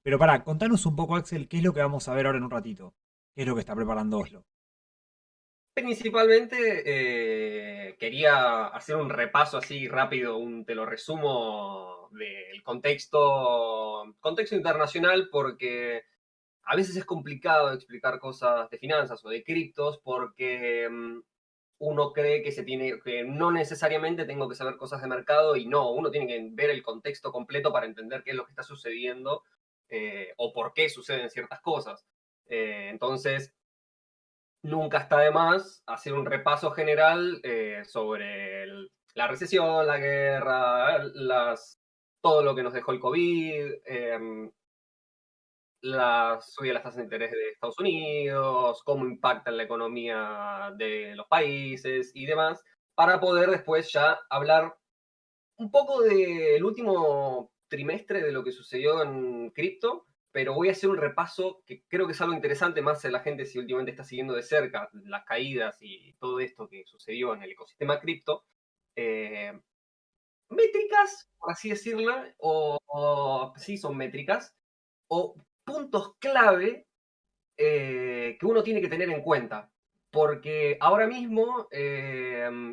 Pero pará, contanos un poco, Axel, qué es lo que vamos a ver ahora en un ratito. ¿Qué es lo que está preparando Oslo? Principalmente quería hacer un repaso así rápido, te lo resumo del contexto internacional, porque a veces es complicado explicar cosas de finanzas o de criptos porque uno cree que no necesariamente tengo que saber cosas de mercado y no, uno tiene que ver el contexto completo para entender qué es lo que está sucediendo o por qué suceden ciertas cosas. Entonces, nunca está de más hacer un repaso general sobre la recesión, la guerra, todo lo que nos dejó el COVID, la subida de las tasas de interés de Estados Unidos, cómo impacta en la economía de los países y demás, para poder después ya hablar un poco del último trimestre de lo que sucedió en cripto, pero voy a hacer un repaso que creo que es algo interesante más en la gente si últimamente está siguiendo de cerca las caídas y todo esto que sucedió en el ecosistema cripto. Eh, Métricas, por así decirlo, o sí son métricas, o puntos clave que uno tiene que tener en cuenta. Porque ahora mismo,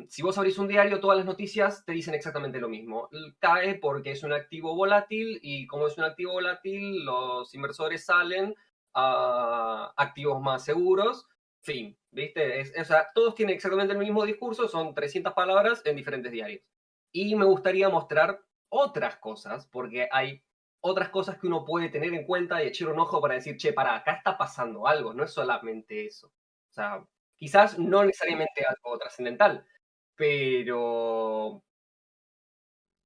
si vos abrís un diario, todas las noticias te dicen exactamente lo mismo. Cae porque es un activo volátil y como es un activo volátil, los inversores salen a activos más seguros. Fin, ¿viste? O sea, todos tienen exactamente el mismo discurso, son 300 palabras en diferentes diarios. Y me gustaría mostrar otras cosas, porque hay otras cosas que uno puede tener en cuenta y echar un ojo para decir, che, para acá está pasando algo, no es solamente eso. O sea, quizás no necesariamente algo trascendental, pero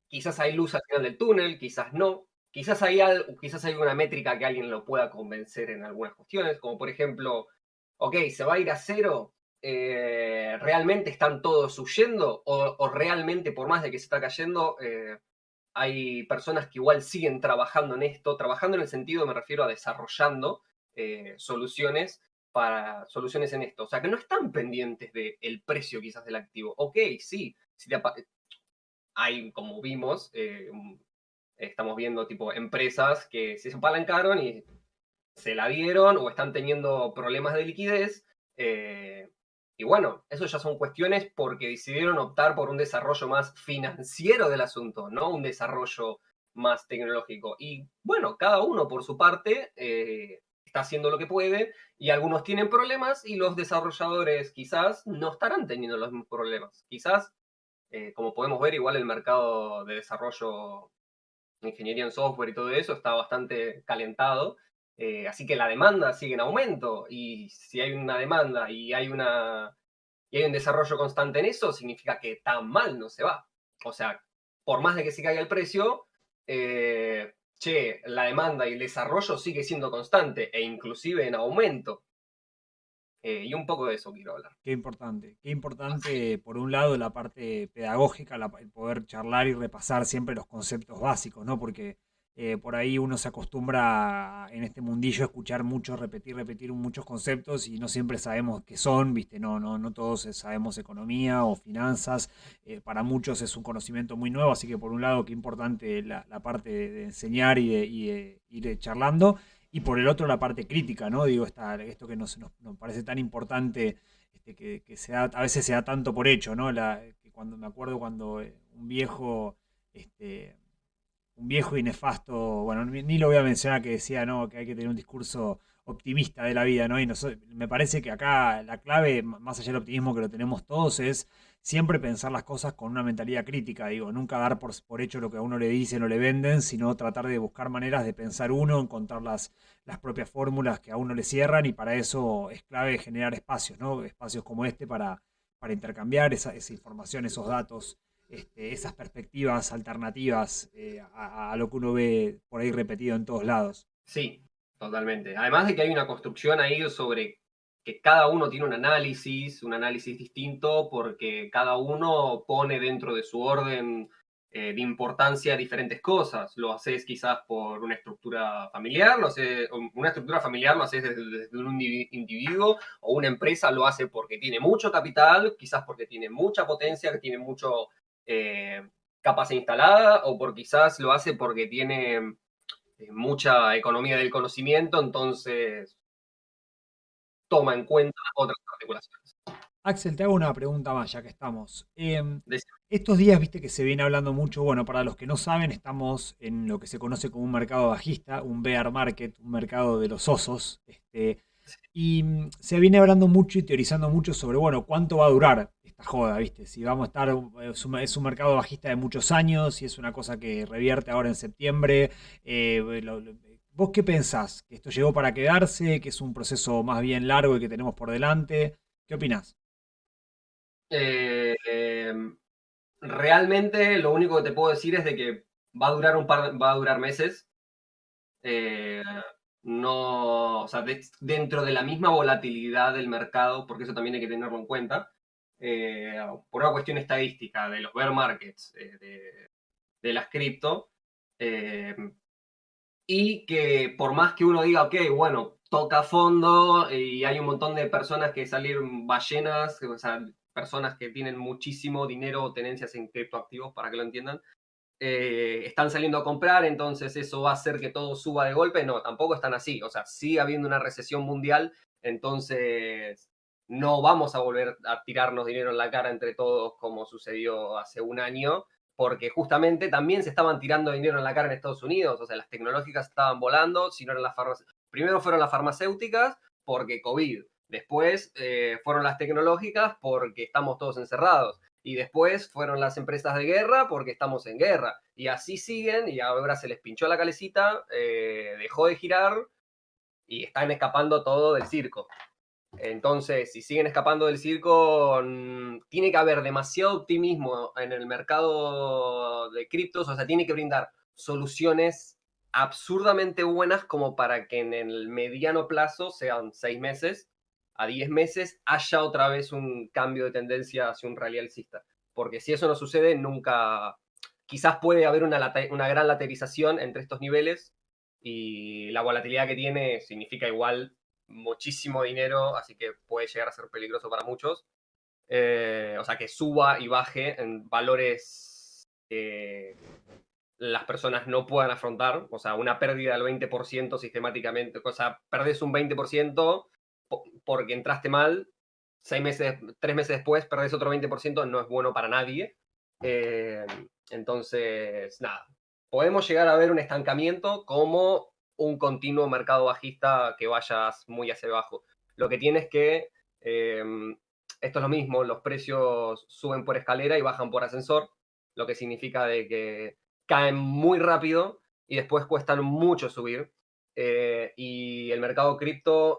quizás hay luz al final del túnel, quizás no. Quizás hay una métrica que alguien lo pueda convencer en algunas cuestiones, como por ejemplo, ok, se va a ir a cero, ¿realmente están todos huyendo? O realmente, por más de que se está cayendo, hay personas que igual siguen trabajando en esto, trabajando en el sentido, me refiero a desarrollando soluciones en esto. O sea, que no están pendientes del precio quizás del activo. Ok, sí, hay, como vimos, estamos viendo tipo empresas que se apalancaron y se la dieron o están teniendo problemas de liquidez. Y bueno, eso ya son cuestiones porque decidieron optar por un desarrollo más financiero del asunto, no un desarrollo más tecnológico. Y bueno, cada uno por su parte está haciendo lo que puede y algunos tienen problemas y los desarrolladores quizás no estarán teniendo los mismos problemas. Quizás, como podemos ver, igual el mercado de desarrollo ingeniería en software y todo eso está bastante calentado. Así que la demanda sigue en aumento y si hay una demanda y hay un desarrollo constante en eso, significa que tan mal no se va. O sea, por más de que se caiga el precio, che, la demanda y el desarrollo sigue siendo constante e inclusive en aumento. Y un poco de eso quiero hablar. Qué importante, por un lado, la parte pedagógica, el poder charlar y repasar siempre los conceptos básicos, ¿no? Porque por ahí uno se acostumbra en este mundillo a escuchar mucho, repetir muchos conceptos y no siempre sabemos qué son, ¿viste? No todos sabemos economía o finanzas. Para muchos es un conocimiento muy nuevo, así que por un lado, qué importante la parte de enseñar y de ir charlando. Y por el otro, la parte crítica, ¿no? Digo, esto que nos parece tan importante, que a veces se da tanto por hecho, ¿no? Que cuando me acuerdo cuando este, un viejo y nefasto, bueno, ni lo voy a mencionar, que decía, ¿no? Que hay que tener un discurso optimista de la vida, ¿no? Me parece que acá la clave, más allá del optimismo que lo tenemos todos, es siempre pensar las cosas con una mentalidad crítica, digo, nunca dar por hecho lo que a uno le dicen o le venden, sino tratar de buscar maneras de pensar uno, encontrar las propias fórmulas que a uno le cierran y para eso es clave generar espacios, ¿no? Espacios como este para intercambiar esa información, esos datos, esas perspectivas alternativas a lo que uno ve por ahí repetido en todos lados. Sí, totalmente. Además de que hay una construcción ahí sobre que cada uno tiene un análisis distinto, porque cada uno pone dentro de su orden de importancia diferentes cosas. Lo haces quizás por una estructura familiar, una estructura familiar lo haces desde un individuo, o una empresa lo hace porque tiene mucho capital, quizás porque tiene mucha potencia, que tiene mucho eh, capacidad instalada, o por quizás lo hace porque tiene mucha economía del conocimiento, entonces toma en cuenta otras articulaciones. Axel, te hago una pregunta más, ya que estamos. Decime. Estos días, viste que se viene hablando mucho, bueno, para los que no saben, estamos en lo que se conoce como un mercado bajista, un bear market, un mercado de los osos, y se viene hablando mucho y teorizando mucho sobre, bueno, cuánto va a durar esta joda, viste, si vamos a estar, es un mercado bajista de muchos años, si es una cosa que revierte ahora en septiembre. ¿Vos qué pensás? ¿Que esto llegó para quedarse? ¿Que es un proceso más bien largo y que tenemos por delante? ¿Qué opinás? Eh, eh, Realmente lo único que te puedo decir es de que va a durar meses. Eh, no, o sea, dentro de la misma volatilidad del mercado, porque eso también hay que tenerlo en cuenta, por una cuestión estadística de los bear markets, de las cripto, eh, y que por más que uno diga, ok, bueno, toca fondo y hay un montón de personas que salieron ballenas, o sea, personas que tienen muchísimo dinero o tenencias en criptoactivos, para que lo entiendan, están saliendo a comprar, entonces eso va a hacer que todo suba de golpe. No, tampoco están así. O sea, sigue habiendo una recesión mundial, entonces no vamos a volver a tirarnos dinero en la cara entre todos como sucedió hace un año, porque justamente también se estaban tirando dinero en la cara en Estados Unidos. O sea, las tecnológicas estaban volando, si no eran las primero fueron las farmacéuticas porque COVID, después fueron las tecnológicas porque estamos todos encerrados. Y después fueron las empresas de guerra porque estamos en guerra. Y así siguen y ahora se les pinchó la calecita, dejó de girar y están escapando todo del circo. Entonces, si siguen escapando del circo, tiene que haber demasiado optimismo en el mercado de criptos, o sea, tiene que brindar soluciones absurdamente buenas como para que en el mediano plazo, sean 6 meses a 10 meses, haya otra vez un cambio de tendencia hacia un rally alcista. Porque si eso no sucede, nunca, quizás puede haber una gran laterización entre estos niveles y la volatilidad que tiene significa igual muchísimo dinero, así que puede llegar a ser peligroso para muchos. O sea, que suba y baje en valores que las personas no puedan afrontar. O sea, una pérdida del 20% sistemáticamente. O sea, perdés un 20% porque entraste mal. 6 meses, 3 meses después perdés otro 20%, no es bueno para nadie. Eh, entonces, nada. Podemos llegar a ver un estancamiento como un continuo mercado bajista que vayas muy hacia abajo. Lo que tiene es que eh, esto es lo mismo, los precios suben por escalera y bajan por ascensor, lo que significa de que caen muy rápido y después cuestan mucho subir. Y el mercado cripto,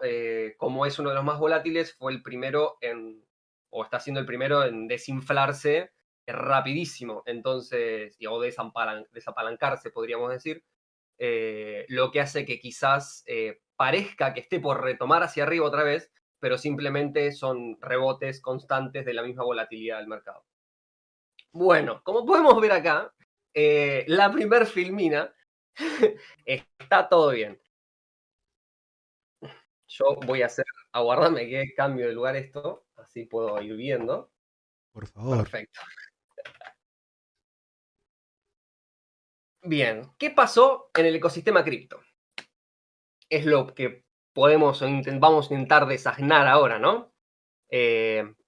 como es uno de los más volátiles, fue el primero en, o está siendo el primero en desinflarse rapidísimo, entonces, o desapalancarse, podríamos decir, lo que hace que quizás parezca que esté por retomar hacia arriba otra vez, pero simplemente son rebotes constantes de la misma volatilidad del mercado. Bueno, como podemos ver acá, la primer filmina está todo bien. Yo voy a aguardarme que cambio de lugar esto, así puedo ir viendo. Por favor. Perfecto. Bien, ¿qué pasó en el ecosistema cripto? Es lo que vamos a intentar desasnar ahora, ¿no?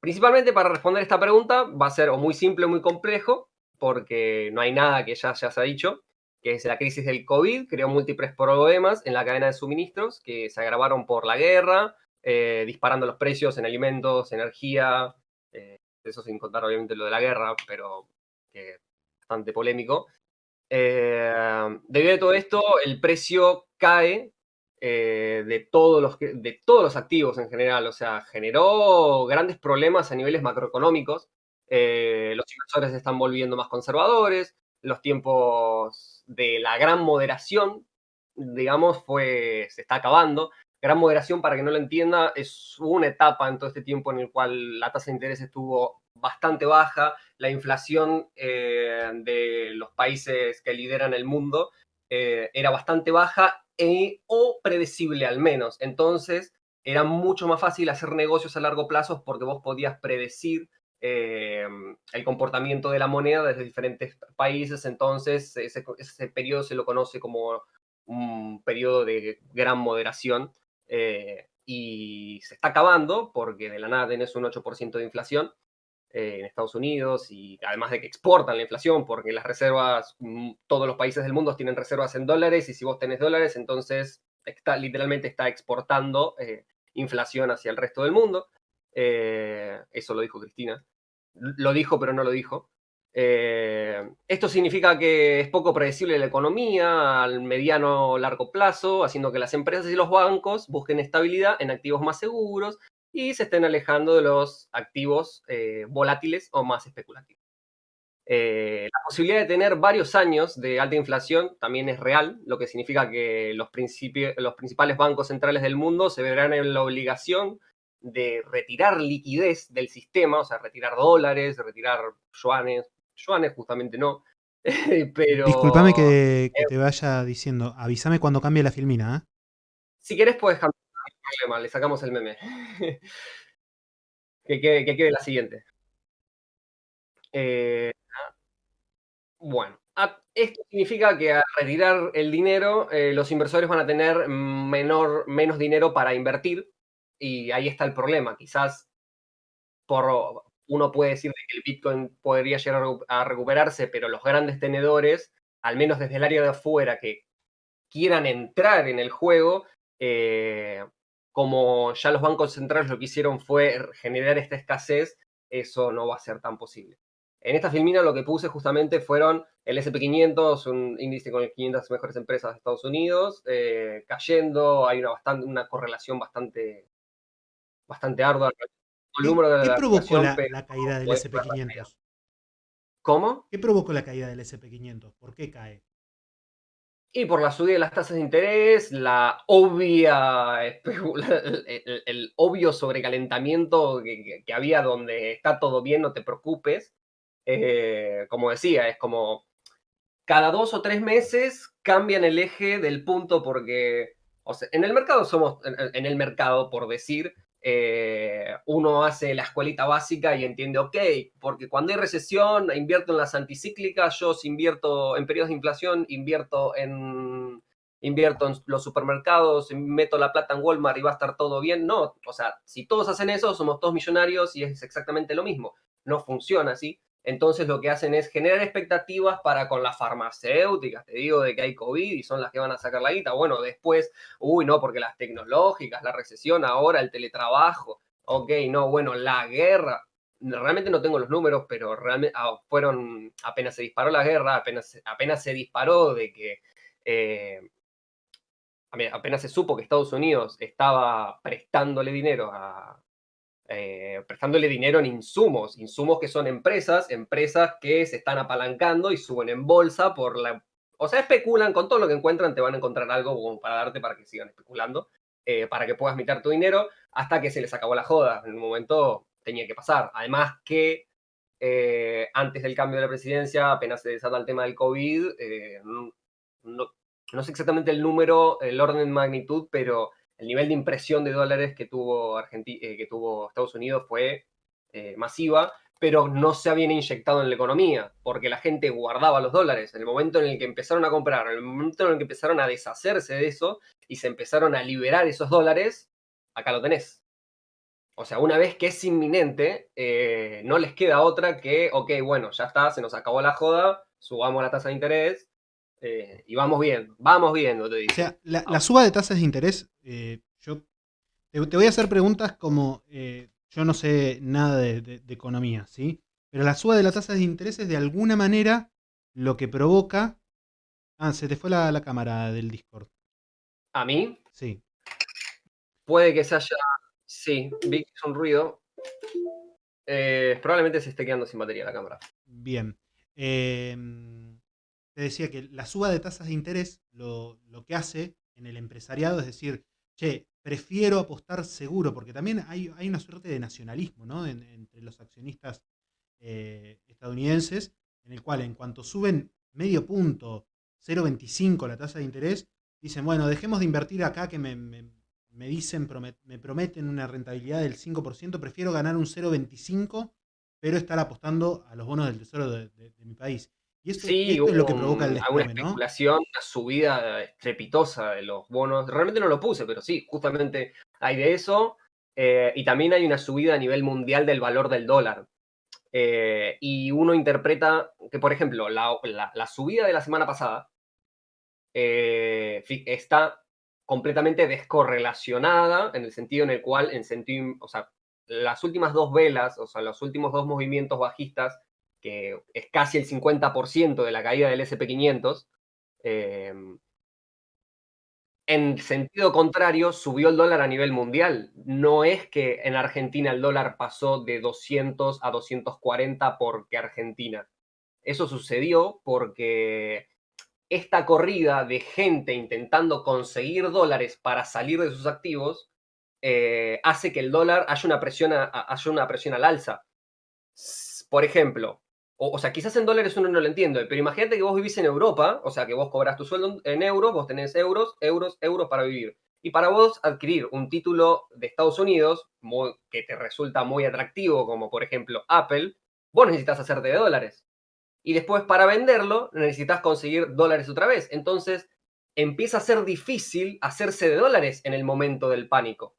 Principalmente para responder esta pregunta va a ser o muy simple o muy complejo, porque no hay nada que ya se ha dicho, que es la crisis del COVID, creó múltiples problemas en la cadena de suministros que se agravaron por la guerra, disparando los precios en alimentos, energía, eso sin contar obviamente lo de la guerra, pero que es bastante polémico. Debido a todo esto, el precio cae de todos los activos en general. O sea, generó grandes problemas a niveles macroeconómicos. Los inversores se están volviendo más conservadores. Los tiempos de la gran moderación, digamos, se está acabando. Gran moderación, para que no lo entienda, es una etapa en todo este tiempo en el cual la tasa de interés estuvo bastante baja, la inflación de los países que lideran el mundo era bastante baja o predecible al menos. Entonces era mucho más fácil hacer negocios a largo plazo porque vos podías predecir el comportamiento de la moneda desde diferentes países. Entonces ese periodo se lo conoce como un periodo de gran moderación y se está acabando porque de la nada tenés un 8% de inflación en Estados Unidos y además de que exportan la inflación porque las reservas, todos los países del mundo tienen reservas en dólares y si vos tenés dólares, entonces literalmente está exportando inflación hacia el resto del mundo. Eso lo dijo Cristina. Lo dijo, pero no lo dijo. Esto significa que es poco predecible la economía al mediano o largo plazo, haciendo que las empresas y los bancos busquen estabilidad en activos más seguros y se estén alejando de los activos volátiles o más especulativos. La posibilidad de tener varios años de alta inflación también es real, lo que significa que los principales bancos centrales del mundo se verán en la obligación de retirar liquidez del sistema, o sea, retirar dólares, retirar yuanes justamente no, Disculpame pero que te vaya diciendo, avísame cuando cambie la filmina, ¿eh? si querés puedes cambiar, no hay problema, le sacamos el meme. Que quede la siguiente. Eh, Bueno, esto significa que al retirar el dinero, los inversores van a tener menos dinero para invertir y ahí está el problema. Quizás uno puede decir de que el Bitcoin podría llegar a recuperarse, pero los grandes tenedores, al menos desde el área de afuera, que quieran entrar en el juego, como ya los bancos centrales lo que hicieron fue generar esta escasez, eso no va a ser tan posible. En esta filmina lo que puse justamente fueron el SP 500, un índice con las 500 mejores empresas de Estados Unidos, cayendo, hay una correlación bastante ardua con el número de ¿Qué la provocó inflación, pero la caída del puedes ver la caída. SP500? ¿Cómo? ¿Qué provocó la caída del SP500? ¿Por qué cae? Y por la subida de las tasas de interés, la obvia, el obvio sobrecalentamiento que había donde está todo bien, no te preocupes. Como decía, es como cada 2 o 3 meses cambian el eje del punto porque, o sea, en el mercado en el mercado, por decir, uno hace la escuelita básica y entiende, ok, porque cuando hay recesión invierto en las anticíclicas, yo si invierto en periodos de inflación, invierto en los supermercados, meto la plata en Walmart y va a estar todo bien. No, o sea, si todos hacen eso, somos todos millonarios y es exactamente lo mismo. No funciona así. Entonces lo que hacen es generar expectativas para con las farmacéuticas, te digo, de que hay COVID y son las que van a sacar la guita. Bueno, después, uy, no, porque las tecnológicas, la recesión ahora, el teletrabajo, ok, no, bueno, la guerra. Realmente no tengo los números, pero realmente apenas se disparó la guerra, apenas se disparó de que apenas se supo que Estados Unidos estaba prestándole dinero en insumos que son empresas que se están apalancando y suben en bolsa o sea, especulan con todo lo que encuentran, te van a encontrar algo como para darte para que sigan especulando, para que puedas meter tu dinero hasta que se les acabó la joda. En un momento tenía que pasar. Además que antes del cambio de la presidencia, apenas se desata el tema del COVID, no, no sé exactamente el número, el orden de magnitud, pero el nivel de impresión de dólares que tuvo Estados Unidos fue masiva, pero no se habían inyectado en la economía, porque la gente guardaba los dólares. En el momento en el que empezaron a comprar, en el momento en el que empezaron a deshacerse de eso y se empezaron a liberar esos dólares, acá lo tenés. O sea, una vez que es inminente, no les queda otra que, ok, bueno, ya está, se nos acabó la joda, subamos la tasa de interés y vamos viendo, te O dice. sea, la suba de tasas de interés, yo te voy a hacer preguntas como yo no sé nada de economía, ¿sí? Pero la suba de las tasas de interés es de alguna manera lo que provoca... Ah, se te fue la cámara del Discord. A mí Sí, puede que se haya, sí, vi que es un ruido. Probablemente se esté quedando sin batería la cámara. bien. Te decía que la suba de tasas de interés lo que hace en el empresariado es decir, che, prefiero apostar seguro, porque también hay una suerte de nacionalismo, ¿no? Entre los accionistas estadounidenses, en el cual en cuanto suben medio punto, 0,25 la tasa de interés, dicen, bueno, dejemos de invertir acá que me dicen, me prometen una rentabilidad del 5%, prefiero ganar un 0,25, pero estar apostando a los bonos del tesoro de mi país. Y Sí, esto es lo hubo que provoca el una desplome, ¿no? especulación, una subida estrepitosa de los bonos. Realmente no lo puse, pero sí, justamente hay de eso. Y también hay una subida a nivel mundial del valor del dólar. Y uno interpreta que, por ejemplo, la subida de la semana pasada está completamente descorrelacionada en el sentido en el cual, o sea, las últimas dos velas, o sea, los últimos dos movimientos bajistas, que es casi el 50% de la caída del S&P 500, eh, en sentido contrario, subió el dólar a nivel mundial. No es que en Argentina el dólar pasó de 200 a 240 porque Argentina. Eso sucedió porque esta corrida de gente intentando conseguir dólares para salir de sus activos hace que el dólar haya una presión al alza. Por ejemplo, o sea, quizás en dólares uno no lo entiende, pero imagínate que vos vivís en Europa, o sea, que vos cobras tu sueldo en euros, vos tenés euros, euros, euros para vivir. Y para vos adquirir un título de Estados Unidos que te resulta muy atractivo, como por ejemplo Apple, vos necesitas hacerte de dólares. Y después para venderlo necesitas conseguir dólares otra vez. Entonces empieza a ser difícil hacerse de dólares en el momento del pánico.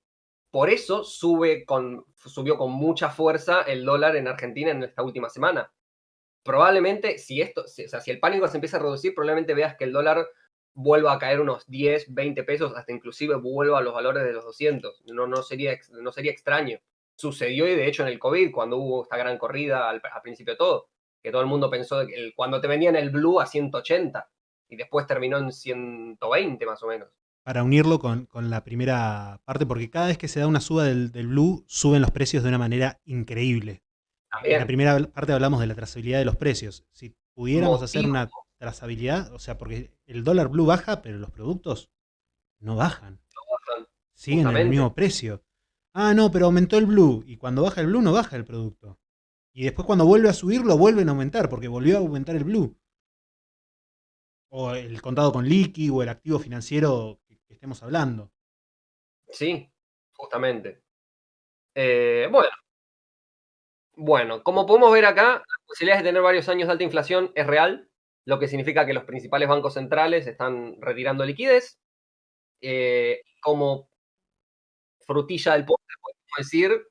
Por eso subió con mucha fuerza el dólar en Argentina en esta última semana. Probablemente, o sea, si el pánico se empieza a reducir, probablemente veas que el dólar vuelva a caer unos 10, 20 pesos, hasta inclusive vuelva a los valores de los 200. No sería extraño. Sucedió y de hecho en el COVID, cuando hubo esta gran corrida al principio de todo, que todo el mundo pensó que cuando te vendían el blue a 180 y después terminó en 120 más o menos. Para unirlo con la primera parte, porque cada vez que se da una suba del blue, suben los precios de una manera increíble. En la También, primera parte hablamos de la trazabilidad de los precios. Si pudiéramos hacer motivo, una trazabilidad, o sea, porque el dólar blue baja, pero los productos no bajan, siguen en el justamente. mismo precio. Ah, no, pero aumentó el blue. Y cuando baja el blue, no baja el producto. Y después cuando vuelve a subir, lo vuelven a aumentar, porque volvió a aumentar el blue. O el contado con liqui, o el activo financiero que estemos hablando. Sí, justamente. Bueno, como podemos ver acá, las posibilidades de tener varios años de alta inflación es real, lo que significa que los principales bancos centrales están retirando liquidez. Como frutilla del postre, podemos decir,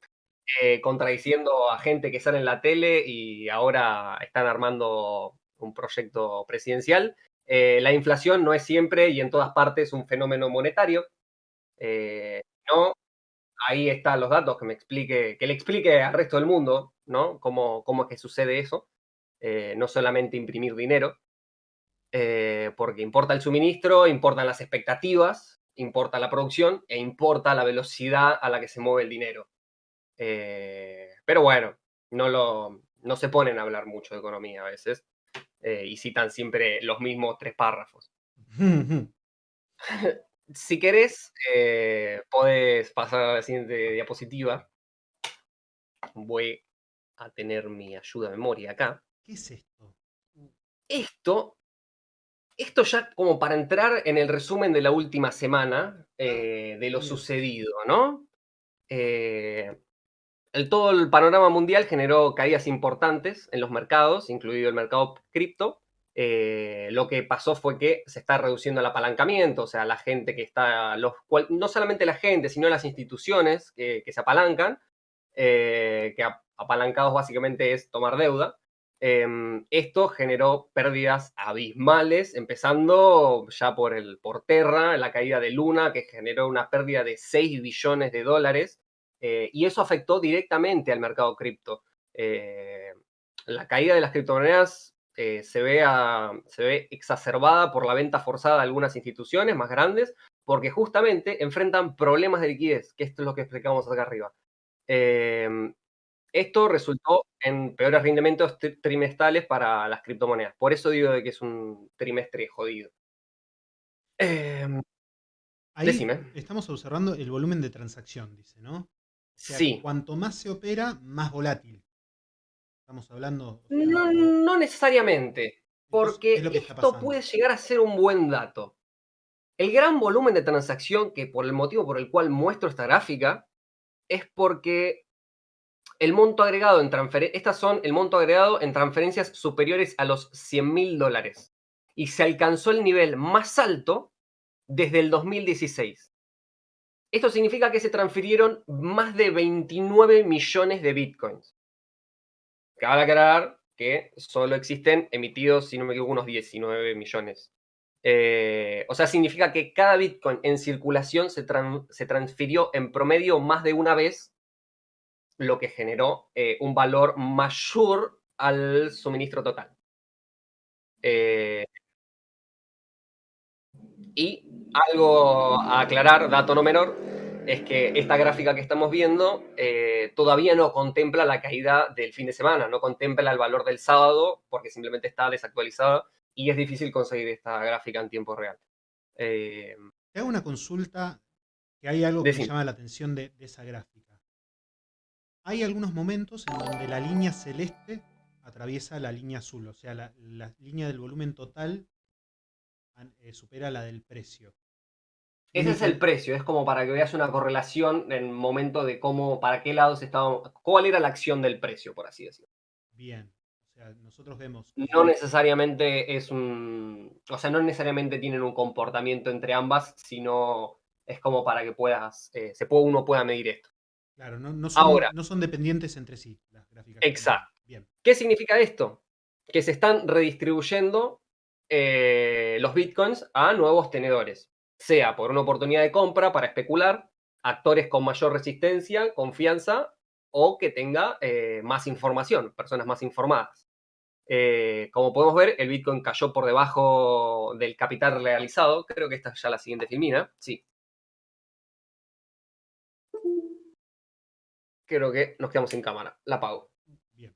contradiciendo a gente que sale en la tele y ahora están armando un proyecto presidencial. La inflación no es siempre y en todas partes un fenómeno monetario. No, ahí están los datos que le explique al resto del mundo, ¿no? Cómo es que sucede eso. No solamente imprimir dinero, porque importa el suministro, importan las expectativas, importa la producción e importa la velocidad a la que se mueve el dinero. Pero bueno, no se ponen a hablar mucho de economía a veces y citan siempre los mismos tres párrafos. Si querés, podés pasar a la siguiente diapositiva. Voy a tener mi ayuda de memoria acá. ¿Qué es esto? Esto, esto ya como para entrar en el resumen de la última semana de lo Dios. sucedido, ¿no? Todo el panorama mundial generó caídas importantes en los mercados, incluido el mercado cripto. Lo que pasó fue que se está reduciendo el apalancamiento, o sea, la gente que está, no solamente la gente, sino las instituciones que se apalancan, que apalancados básicamente es tomar deuda. Esto generó pérdidas abismales, empezando ya por Terra, la caída de Luna, que generó una pérdida de 6 billones de dólares, y eso afectó directamente al mercado cripto. La caída de las criptomonedas se ve exacerbada por la venta forzada de algunas instituciones más grandes, porque justamente enfrentan problemas de liquidez, que esto es lo que explicamos acá arriba. Esto resultó en peores rendimientos trimestrales para las criptomonedas. Por eso digo de que es un trimestre jodido. Ahí Decime. estamos observando el volumen de transacción, dice, ¿no? O sea, Sí. cuanto más se opera, más volátil. Estamos hablando, o sea, No necesariamente, entonces, ¿qué es porque lo que está esto pasando? puede llegar a ser un buen dato. El gran volumen de transacción, que por el motivo por el cual muestro esta gráfica, es porque el monto agregado en estas son el monto agregado en transferencias superiores a los $100.000 y se alcanzó el nivel más alto desde el 2016. Esto significa que se transfirieron más de 29 millones de bitcoins. Cabe aclarar que solo existen emitidos, si no me equivoco, unos 19 millones. O sea, significa que cada bitcoin en circulación se transfirió en promedio más de una vez, lo que generó un valor mayor al suministro total. Y algo a aclarar, dato no menor, es que esta gráfica que estamos viendo todavía no contempla la caída del fin de semana, no contempla el valor del sábado porque simplemente está desactualizada y es difícil conseguir esta gráfica en tiempo real. Te hago una consulta, que hay algo que me Decime. llama la atención de esa gráfica. Hay algunos momentos en donde la línea celeste atraviesa la línea azul, o sea, la línea del volumen total supera la del precio. Ese es el precio, es como para que veas una correlación en el momento de cómo, para qué lado se estaba, cuál era la acción del precio, por así decirlo. Bien, o sea, nosotros vemos... No necesariamente o sea, no necesariamente tienen un comportamiento entre ambas, sino es como para que uno pueda medir esto. Claro, no Ahora, son dependientes entre sí las gráficas. exacto. Bien. ¿Qué significa esto? Que se están redistribuyendo los bitcoins a nuevos tenedores, sea por una oportunidad de compra para especular, actores con mayor resistencia, confianza, o que tenga más información, personas más informadas. Como podemos ver, el Bitcoin cayó por debajo del capital realizado. Creo que esta es ya la siguiente filmina. Sí. Creo que nos quedamos sin cámara. La apago. Bien.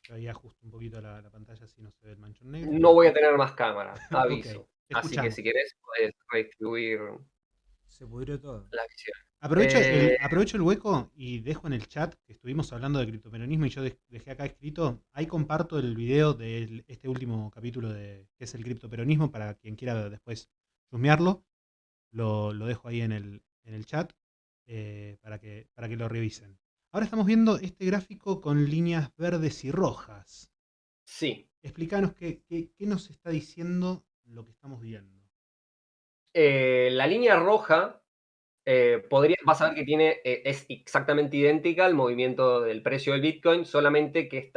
Yo ahí ajusto un poquito la pantalla si no se ve el manchón negro. No voy a tener más cámara, aviso. Ok, Así que si querés, podés redistribuir Se pudrió todo. la visión. Aprovecho el hueco y dejo en el chat que estuvimos hablando de criptoperonismo y yo dejé acá escrito. Ahí comparto el video de este último capítulo que es el criptoperonismo para quien quiera después chusmearlo. Lo dejo ahí en el chat para que lo revisen. Ahora estamos viendo este gráfico con líneas verdes y rojas. Sí. Explícanos qué nos está diciendo lo que estamos viendo. La línea roja vas a ver que es exactamente idéntica al movimiento del precio del Bitcoin, solamente que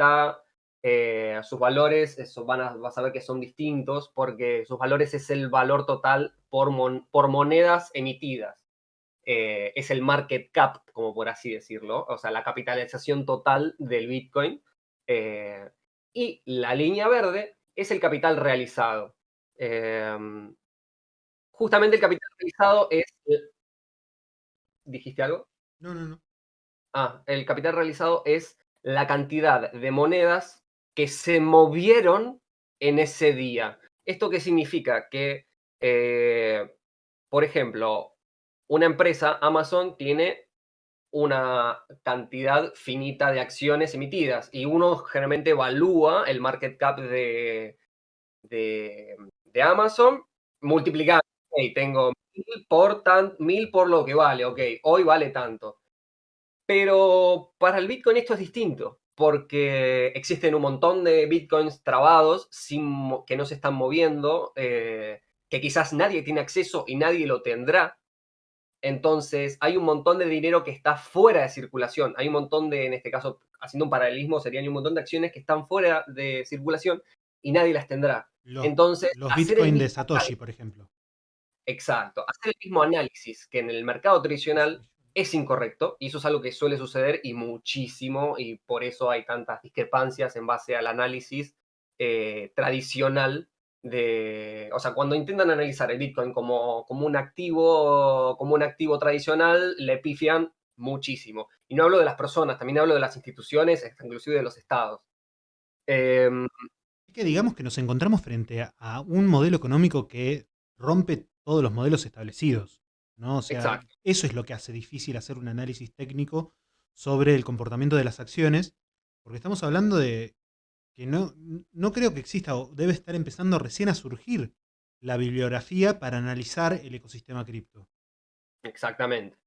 sus valores, vas a ver que son distintos porque sus valores es el valor total por monedas emitidas. Es el market cap, como por así decirlo, o sea, la capitalización total del Bitcoin. Y la línea verde es el capital realizado. Justamente el capital realizado es... ¿Dijiste algo? No. El capital realizado es la cantidad de monedas que se movieron en ese día. ¿Esto qué significa? Que, por ejemplo, una empresa, Amazon, tiene una cantidad finita de acciones emitidas y uno generalmente evalúa el market cap de Amazon multiplicando. Ok, tengo 1000 por lo que vale, ok, hoy vale tanto. Pero para el Bitcoin esto es distinto, porque existen un montón de Bitcoins trabados que no se están moviendo, que quizás nadie tiene acceso y nadie lo tendrá. Entonces hay un montón de dinero que está fuera de circulación. Hay un montón en este caso, haciendo un paralelismo, serían un montón de acciones que están fuera de circulación y nadie las tendrá. Entonces, Los hacer el Bitcoin de mismo Satoshi, por ejemplo. Exacto. Hacer el mismo análisis que en el mercado tradicional es incorrecto y eso es algo que suele suceder y muchísimo y por eso hay tantas discrepancias en base al análisis tradicional o sea, cuando intentan analizar el Bitcoin como un activo tradicional, le pifian muchísimo. Y no hablo de las personas, también hablo de las instituciones, inclusive de los estados. Em, Es que digamos que nos encontramos frente a un modelo económico que rompe todos los modelos establecidos, ¿no? O sea, exacto. eso es lo que hace difícil hacer un análisis técnico sobre el comportamiento de las acciones, porque estamos hablando de que no creo que exista o debe estar empezando recién a surgir la bibliografía para analizar el ecosistema cripto. Exactamente.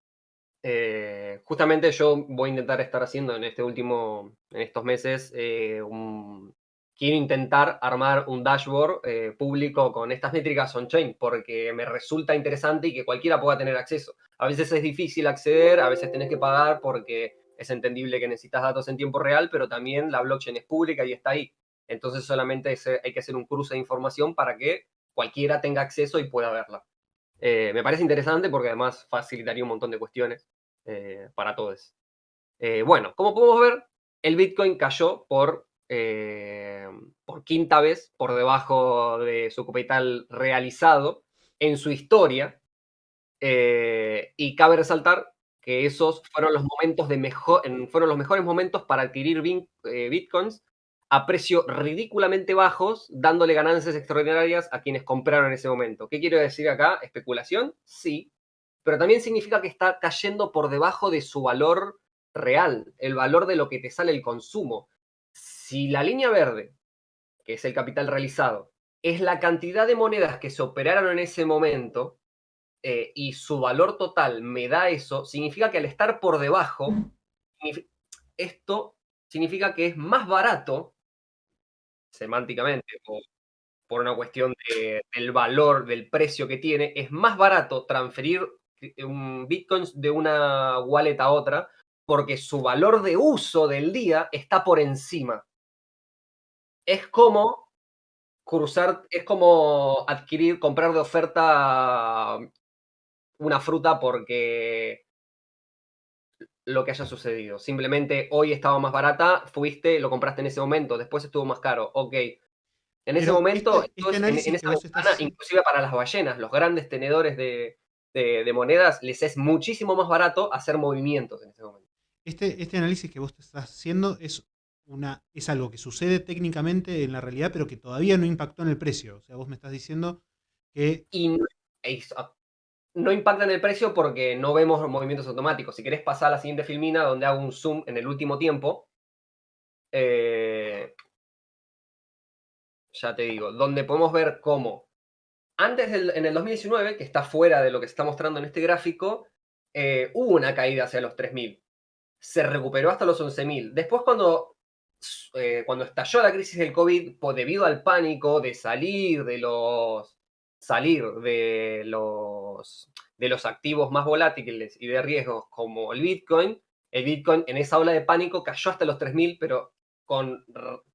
Justamente yo voy a intentar estar haciendo en estos meses, quiero intentar armar un dashboard público con estas métricas on-chain, porque me resulta interesante y que cualquiera pueda tener acceso. A veces es difícil acceder, a veces tenés que pagar porque es entendible que necesitas datos en tiempo real, pero también la blockchain es pública y está ahí. Entonces solamente hay que hacer un cruce de información para que cualquiera tenga acceso y pueda verla. Me parece interesante porque además facilitaría un montón de cuestiones para todos. Bueno, como podemos ver, el Bitcoin cayó por quinta vez por debajo de su capital realizado en su historia. Y cabe resaltar que esos fueron los momentos fueron los mejores momentos para adquirir Bitcoins a precios ridículamente bajos, dándole ganancias extraordinarias a quienes compraron en ese momento. ¿Qué quiero decir acá? ¿Especulación? Sí, pero también significa que está cayendo por debajo de su valor real, el valor de lo que te sale el consumo. Si la línea verde, que es el capital realizado, es la cantidad de monedas que se operaron en ese momento, y su valor total me da eso, significa que al estar por debajo, esto significa que es más barato, semánticamente, por una cuestión del valor, del precio que tiene, es más barato transferir un Bitcoin de una wallet a otra porque su valor de uso del día está por encima. Es como es como comprar de oferta una fruta porque lo que haya sucedido. Simplemente hoy estaba más barata, fuiste, lo compraste en ese momento, después estuvo más caro. Ok. En ese Pero momento, este entonces, en análisis que esa vos ventana, estás... inclusive para las ballenas, los grandes tenedores de monedas, les es muchísimo más barato hacer movimientos en ese momento. Este análisis que vos estás haciendo es algo que sucede técnicamente en la realidad, pero que todavía no impactó en el precio. O sea, vos me estás diciendo que... Y no impacta en el precio porque no vemos movimientos automáticos. Si querés pasar a la siguiente filmina, donde hago un zoom en el último tiempo, ya te digo, donde podemos ver cómo en el 2019, que está fuera de lo que se está mostrando en este gráfico, hubo una caída hacia los 3.000. Se recuperó hasta los 11.000. Después, cuando estalló la crisis del COVID, debido al pánico de de los activos más volátiles y de riesgos como el Bitcoin en esa ola de pánico cayó hasta los 3.000, pero con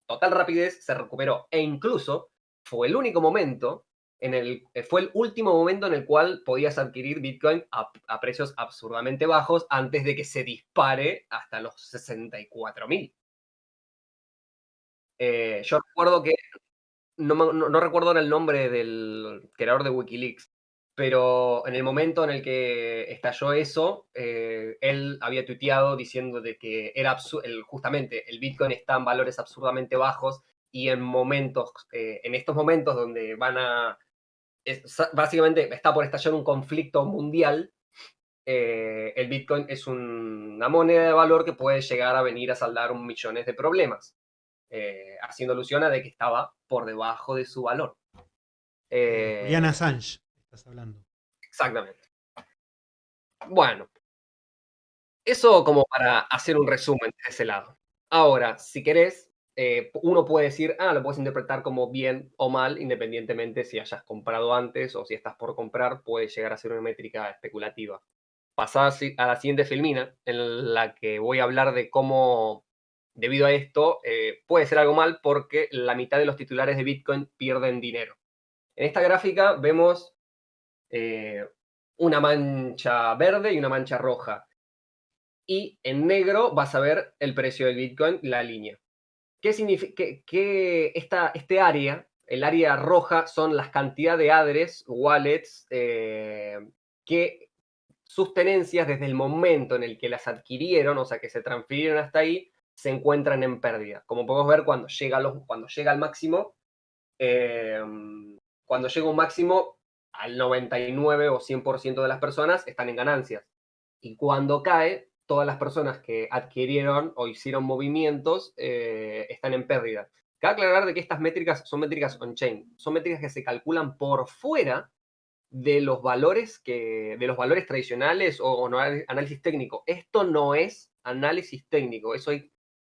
total rapidez se recuperó. E incluso fue el único momento fue el último momento en el cual podías adquirir Bitcoin a precios absurdamente bajos antes de que se dispare hasta los 64.000. Yo recuerdo que, no recuerdo ahora el nombre del creador de Wikileaks, pero en el momento en el que estalló eso, él había tuiteado diciendo de que justamente el Bitcoin está en valores absurdamente bajos y en estos momentos donde básicamente está por estallar un conflicto mundial, el Bitcoin es una moneda de valor que puede llegar a venir a saldar millones de problemas, haciendo alusión a de que estaba por debajo de su valor. Julian Assange, estás hablando. Exactamente. Bueno, eso como para hacer un resumen de ese lado. Ahora, si querés, uno puede decir, lo puedes interpretar como bien o mal, independientemente si hayas comprado antes o si estás por comprar, puede llegar a ser una métrica especulativa. Pasada a la siguiente filmina, en la que voy a hablar de cómo, debido a esto, puede ser algo mal porque la mitad de los titulares de Bitcoin pierden dinero. En esta gráfica vemos una mancha verde y una mancha roja. Y en negro vas a ver el precio del Bitcoin, la línea. ¿Qué significa? Este área, el área roja, son las cantidades de address, wallets, que sus tenencias desde el momento en el que las adquirieron, o sea, que se transfirieron hasta ahí, se encuentran en pérdida. Como podemos ver, cuando llega al máximo, cuando llega un máximo, al 99 o 100% de las personas están en ganancias. Y cuando cae, todas las personas que adquirieron o hicieron movimientos están en pérdida. Cabe aclarar de que estas métricas son métricas on-chain, son métricas que se calculan por fuera de los valores tradicionales o no análisis técnico. Esto no es análisis técnico, eso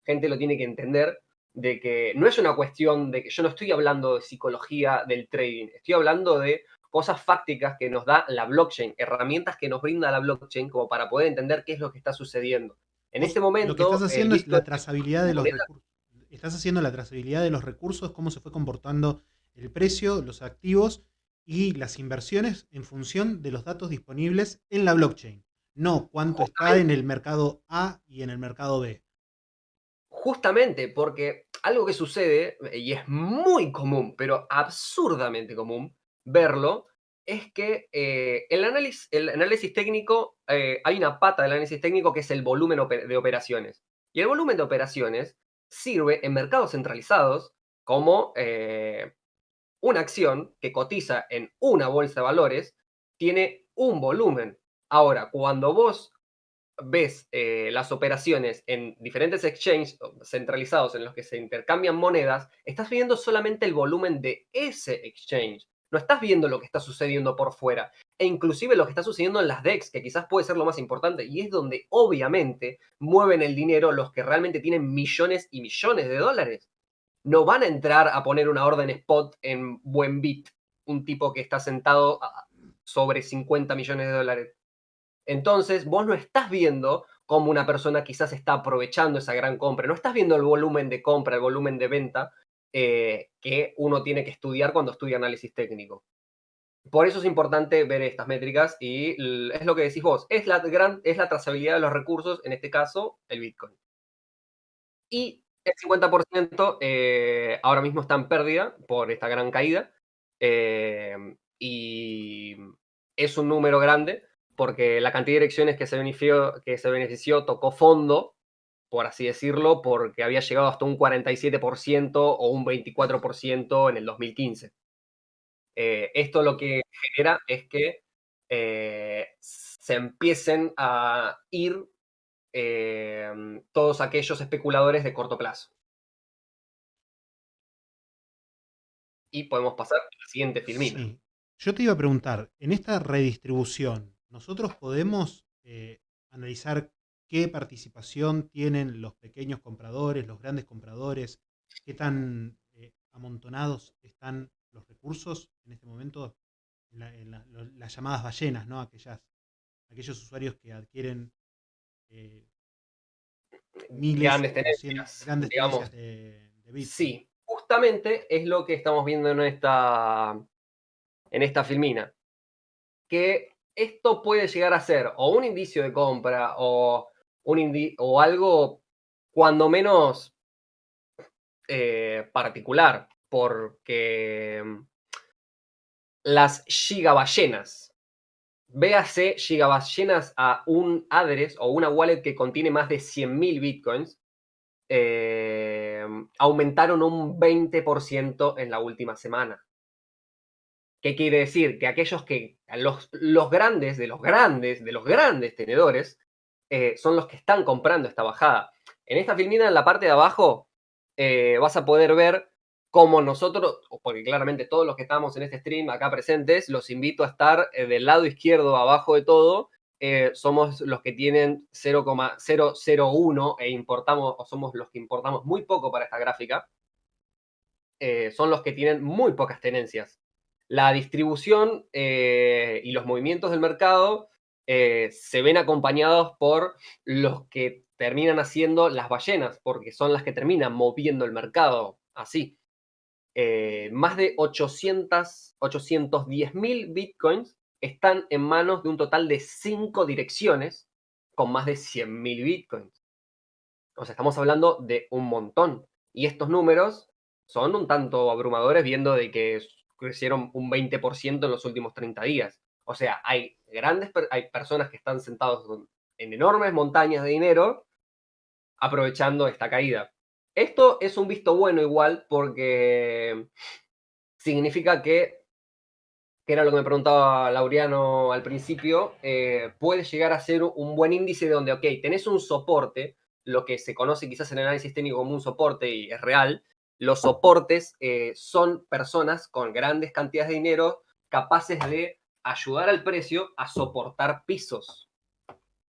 gente lo tiene que entender, de que no es una cuestión de que yo no estoy hablando de psicología del trading, estoy hablando de cosas fácticas que nos da la blockchain, herramientas que nos brinda la blockchain como para poder entender qué es lo que está sucediendo. En este momento, lo que estás haciendo es la Bitcoin trazabilidad de los recursos. Estás haciendo la trazabilidad de los recursos, cómo se fue comportando el precio, los activos y las inversiones en función de los datos disponibles en la blockchain. No cuánto está en el mercado A y en el mercado B. Justamente porque algo que sucede, y es muy común, pero absurdamente común verlo, es que el análisis técnico, hay una pata del análisis técnico que es el volumen de operaciones. Y el volumen de operaciones sirve en mercados centralizados como una acción que cotiza en una bolsa de valores, tiene un volumen. Ahora, cuando vos ves las operaciones en diferentes exchanges centralizados en los que se intercambian monedas, estás viendo solamente el volumen de ese exchange. No estás viendo lo que está sucediendo por fuera. E inclusive lo que está sucediendo en las DEX, que quizás puede ser lo más importante, y es donde obviamente mueven el dinero los que realmente tienen millones y millones de dólares. No van a entrar a poner una orden spot en Buenbit, un tipo que está sentado sobre 50 millones de dólares. Entonces, vos no estás viendo cómo una persona quizás está aprovechando esa gran compra, no estás viendo el volumen de compra, el volumen de venta que uno tiene que estudiar cuando estudia análisis técnico. Por eso es importante ver estas métricas y es lo que decís vos, es la trazabilidad de los recursos, en este caso, el Bitcoin. Y el 50% ahora mismo está en pérdida por esta gran caída y es un número grande porque la cantidad de direcciones que se benefició tocó fondo, por así decirlo, porque había llegado hasta un 47% o un 24% en el 2015. Esto lo que genera es que se empiecen a ir todos aquellos especuladores de corto plazo. Y podemos pasar a la siguiente filmina. Sí. Yo te iba a preguntar, en esta redistribución, ¿nosotros podemos analizar qué participación tienen los pequeños compradores, los grandes compradores? ¿Qué tan amontonados están los recursos en este momento? Las llamadas ballenas, ¿no? Aquellos usuarios que adquieren miles Grandes o tenencias, grandes digamos. tenencias de Bitcoin. Sí, justamente es lo que estamos viendo en esta filmina. Que esto puede llegar a ser o un indicio de compra o algo cuando menos particular, porque las gigaballenas, véase gigaballenas a un address o una wallet que contiene más de 100.000 bitcoins, aumentaron un 20% en la última semana. ¿Qué quiere decir? Que aquellos que, los grandes, de los grandes tenedores, son los que están comprando esta bajada. En esta filmina, en la parte de abajo, vas a poder ver cómo nosotros, porque claramente todos los que estamos en este stream acá presentes, los invito a estar del lado izquierdo abajo de todo. Somos los que tienen 0,001 e importamos, o somos los que importamos muy poco para esta gráfica. Son los que tienen muy pocas tenencias. La distribución y los movimientos del mercado se ven acompañados por los que terminan haciendo las ballenas, porque son las que terminan moviendo el mercado así. Más de 810.000 bitcoins están en manos de un total de 5 direcciones con más de 100.000 bitcoins. O sea, estamos hablando de un montón. Y estos números son un tanto abrumadores viendo de que crecieron un 20% en los últimos 30 días. O sea, hay personas que están sentados en enormes montañas de dinero aprovechando esta caída. Esto es un visto bueno igual porque significa que era lo que me preguntaba Laureano al principio, puede llegar a ser un buen índice de donde, ok, tenés un soporte, lo que se conoce quizás en el análisis técnico como un soporte y es real. Los soportes son personas con grandes cantidades de dinero capaces de ayudar al precio a soportar pisos.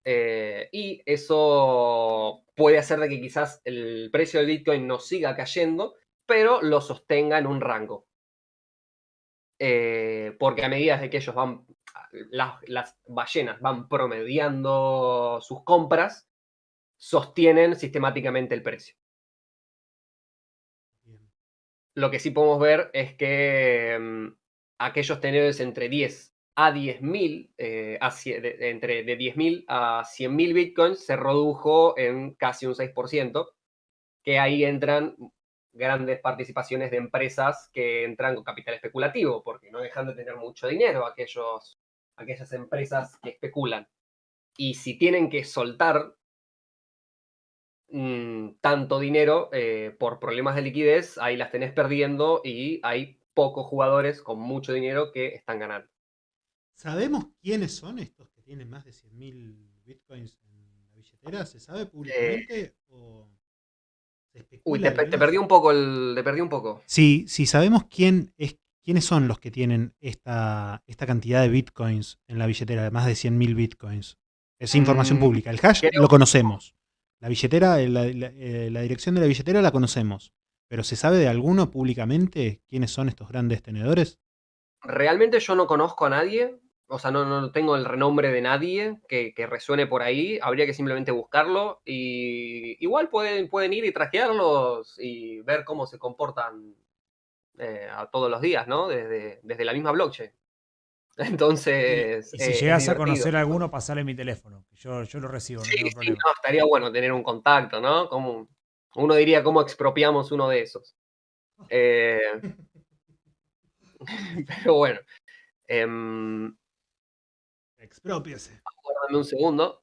Y eso puede hacer de que quizás el precio del Bitcoin no siga cayendo, pero lo sostenga en un rango. Porque a medida de que ellos van, las ballenas van promediando sus compras, sostienen sistemáticamente el precio. Bien. Lo que sí podemos ver es que aquellos tenedores entre 10 a 10.000, entre de 10.000 a 100.000 bitcoins, se redujo en casi un 6%, que ahí entran grandes participaciones de empresas que entran con capital especulativo, porque no dejan de tener mucho dinero aquellas empresas que especulan. Y si tienen que soltar tanto dinero por problemas de liquidez, ahí las tenés perdiendo y hay pocos jugadores con mucho dinero que están ganando. ¿Sabemos quiénes son estos que tienen más de 100.000 bitcoins en la billetera? ¿Se sabe Eh, públicamente o se uy, especula al te menos? perdí un poco te perdí un poco. Sí, si sabemos quiénes son los que tienen esta cantidad de bitcoins en la billetera, de más de 100.000 bitcoins. Es información Mm, pública. El hash creo, lo conocemos. La billetera, la dirección de la billetera la conocemos. Pero ¿se sabe de alguno públicamente quiénes son estos grandes tenedores? realmente yo no conozco a nadie, o sea, no tengo el renombre de nadie que resuene por ahí, habría que simplemente buscarlo y igual pueden ir y traquearlos y ver cómo se comportan a todos los días, ¿no? Desde la misma blockchain. Entonces, Y si es llegas a divertido. conocer a alguno, pasale mi teléfono, que yo lo recibo, no Sí, tengo sí, problema. no, estaría bueno tener un contacto, ¿no? Uno diría cómo expropiamos uno de esos. Eh, pero bueno, Expropiese. aguárdame un segundo.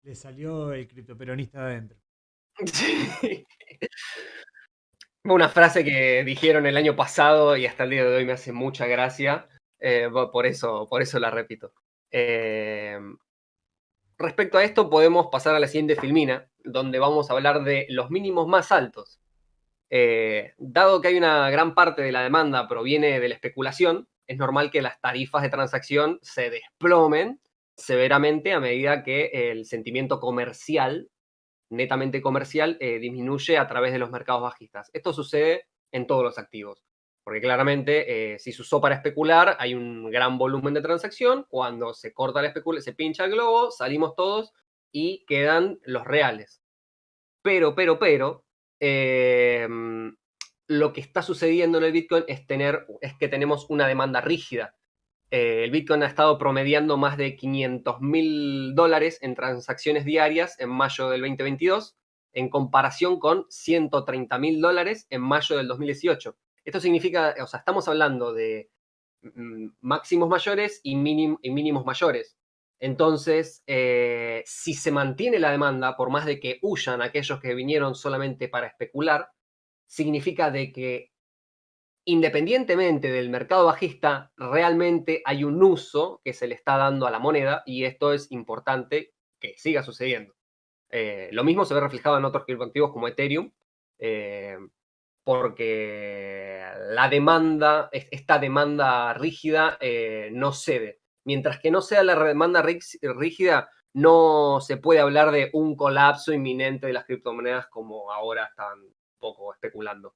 Le salió el criptoperonista de adentro. Sí. Una frase que dijeron el año pasado y hasta el día de hoy me hace mucha gracia, por eso la repito. Eh, Respecto a esto, podemos pasar a la siguiente filmina, donde vamos a hablar de los mínimos más altos. Dado que hay una gran parte de la demanda proviene de la especulación, es normal que las tarifas de transacción se desplomen severamente a medida que el sentimiento comercial, netamente comercial, disminuye a través de los mercados bajistas. Esto sucede en todos los activos, porque claramente si se usó para especular, hay un gran volumen de transacción, cuando se corta la especulación, se pincha el globo, salimos todos y quedan los reales. Pero, eh, lo que está sucediendo en el Bitcoin es que tenemos una demanda rígida. El Bitcoin ha estado promediando más de $500.000 en transacciones diarias en mayo del 2022, en comparación con $130.000 en mayo del 2018. Esto significa, o sea, estamos hablando de máximos mayores y mínimos mayores. Entonces, si se mantiene la demanda, por más de que huyan aquellos que vinieron solamente para especular, significa de que independientemente del mercado bajista, realmente hay un uso que se le está dando a la moneda y esto es importante que siga sucediendo. Lo mismo se ve reflejado en otros criptoactivos como Ethereum, eh, porque esta demanda rígida no cede. Mientras que no sea la demanda rígida, no se puede hablar de un colapso inminente de las criptomonedas como ahora están un poco especulando.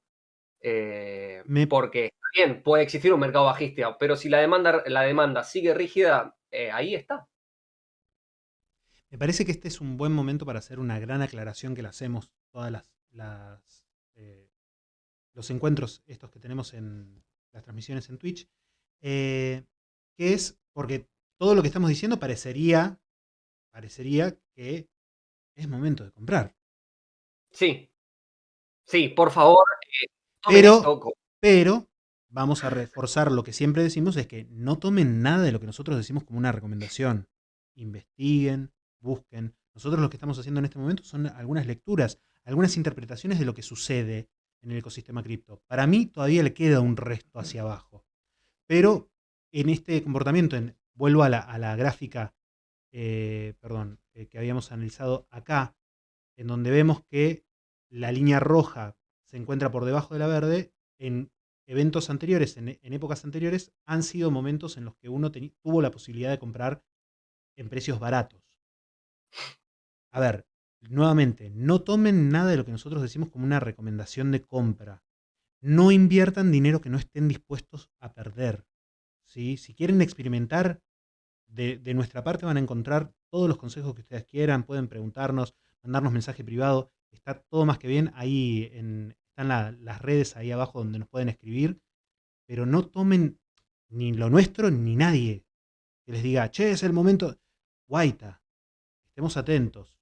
Me, Porque bien, puede existir un mercado bajista, pero si la demanda sigue rígida, ahí está. me parece que este es un buen momento para hacer una gran aclaración que le hacemos todas eh, los encuentros estos que tenemos en las transmisiones en Twitch, eh, que es porque todo lo que estamos diciendo parecería que es momento de comprar. Sí, sí, por favor, tomen Pero, esto. pero, vamos a reforzar lo que siempre decimos, es que no tomen nada de lo que nosotros decimos como una recomendación. Investiguen, busquen. Nosotros lo que estamos haciendo en este momento son algunas lecturas, algunas interpretaciones de lo que sucede en el ecosistema cripto. Para mí todavía le queda un resto hacia abajo. Pero en este comportamiento, vuelvo a la gráfica que habíamos analizado acá, en donde vemos que la línea roja se encuentra por debajo de la verde, en eventos anteriores, en épocas anteriores, han sido momentos en los que uno tuvo la posibilidad de comprar en precios baratos. A ver, nuevamente, no tomen nada de lo que nosotros decimos como una recomendación de compra. No inviertan dinero que no estén dispuestos a perder. ¿Sí? Si quieren experimentar, de nuestra parte van a encontrar todos los consejos que ustedes quieran, pueden preguntarnos, mandarnos mensaje privado, está todo más que bien, ahí están las redes ahí abajo donde nos pueden escribir, pero no tomen ni lo nuestro ni nadie que les diga, che, es el momento, guaita, estemos atentos.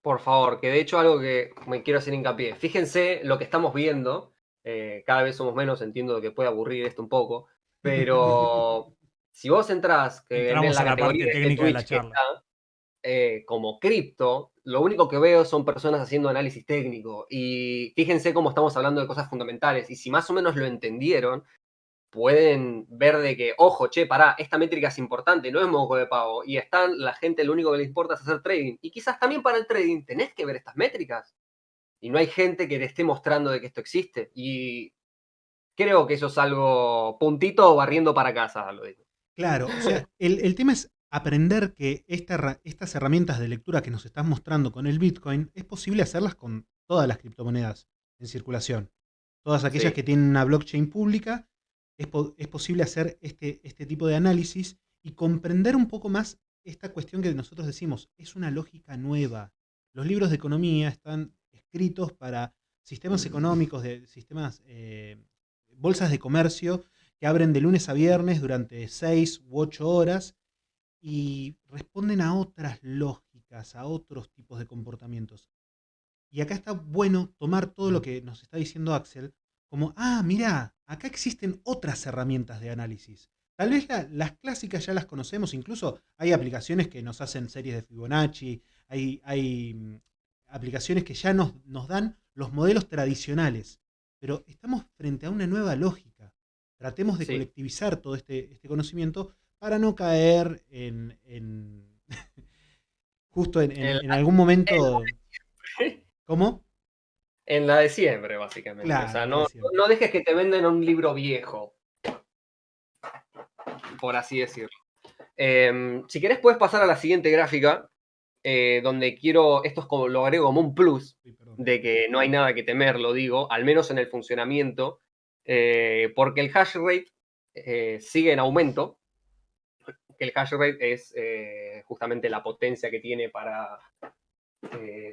Por favor, que de hecho algo que me quiero hacer hincapié. Fíjense lo que estamos viendo. Cada vez somos menos, entiendo que puede aburrir esto un poco. Pero si vos entrás en Entramos la a la parte categoría de técnica de la Twitch que charla. está como cripto, lo único que veo son personas haciendo análisis técnico. Y fíjense cómo estamos hablando de cosas fundamentales. Y si más o menos lo entendieron, pueden ver de que, ojo, che, pará, esta métrica es importante, no es modo de pago. Y están, la gente lo único que le importa es hacer trading. Y quizás también para el trading tenés que ver estas métricas. Y no hay gente que le esté mostrando de que esto existe. Y creo que eso es algo puntito barriendo para casa, lo digo. Claro, o sea, el tema es aprender que estas herramientas de lectura que nos estás mostrando con el Bitcoin es posible hacerlas con todas las criptomonedas en circulación. Todas aquellas Sí, que tienen una blockchain pública, es posible hacer este tipo de análisis y comprender un poco más esta cuestión que nosotros decimos, es una lógica nueva. Los libros de economía están escritos para sistemas económicos, de sistemas, bolsas de comercio que abren de lunes a viernes durante 6 u 8 horas y responden a otras lógicas, a otros tipos de comportamientos. Y acá está bueno tomar todo lo que nos está diciendo Axel como, mirá, acá existen otras herramientas de análisis. Tal vez las clásicas ya las conocemos, incluso hay aplicaciones que nos hacen series de Fibonacci, hay aplicaciones que ya nos dan los modelos tradicionales, pero estamos frente a una nueva lógica. Tratemos de sí. colectivizar todo este conocimiento para no caer justo En en algún momento. la, ¿Cómo? en la de siempre, básicamente. O sea, Claro, la de no, siempre. no dejes que te venden un libro viejo, por así decirlo. Si querés, puedes pasar a la siguiente gráfica, donde quiero, esto es como lo agrego como un plus, Uy, perdón. de que no hay nada que temer, lo digo, al menos en el funcionamiento, porque el hash rate sigue en aumento, que el hash rate es justamente la potencia que tiene para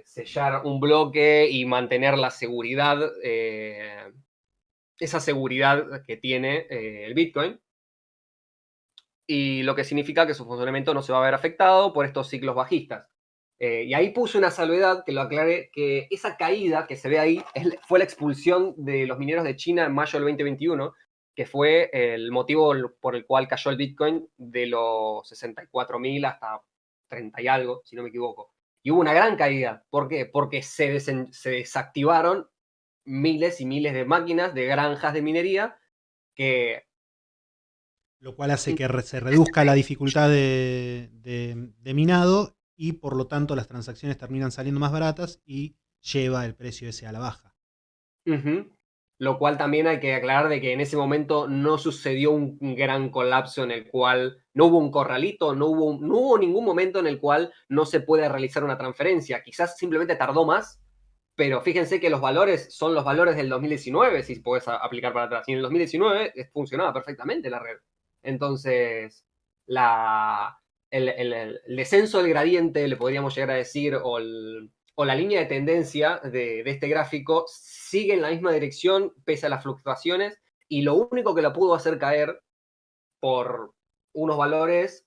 sellar un bloque y mantener la seguridad, esa seguridad que tiene el Bitcoin. Y lo que significa que su funcionamiento no se va a ver afectado por estos ciclos bajistas. Y ahí puse una salvedad que lo aclaré, que esa caída que se ve ahí fue la expulsión de los mineros de China en mayo del 2021, que fue el motivo por el cual cayó el Bitcoin de los 64.000 hasta 30 y algo, si no me equivoco. Y hubo una gran caída. ¿Por qué? Porque se desactivaron miles y miles de máquinas, de granjas de minería, que Lo cual hace que se reduzca la dificultad de minado y por lo tanto las transacciones terminan saliendo más baratas y lleva el precio ese a la baja. Ujú. Lo cual también hay que aclarar de que en ese momento no sucedió un gran colapso en el cual no hubo un corralito, no hubo ningún momento en el cual no se puede realizar una transferencia. Quizás simplemente tardó más, pero fíjense que los valores son los valores del 2019, si puedes aplicar para atrás. Y en el 2019 funcionaba perfectamente la red. Entonces, el descenso del gradiente, le podríamos llegar a decir, o la línea de tendencia de este gráfico sigue en la misma dirección pese a las fluctuaciones y lo único que lo pudo hacer caer por unos valores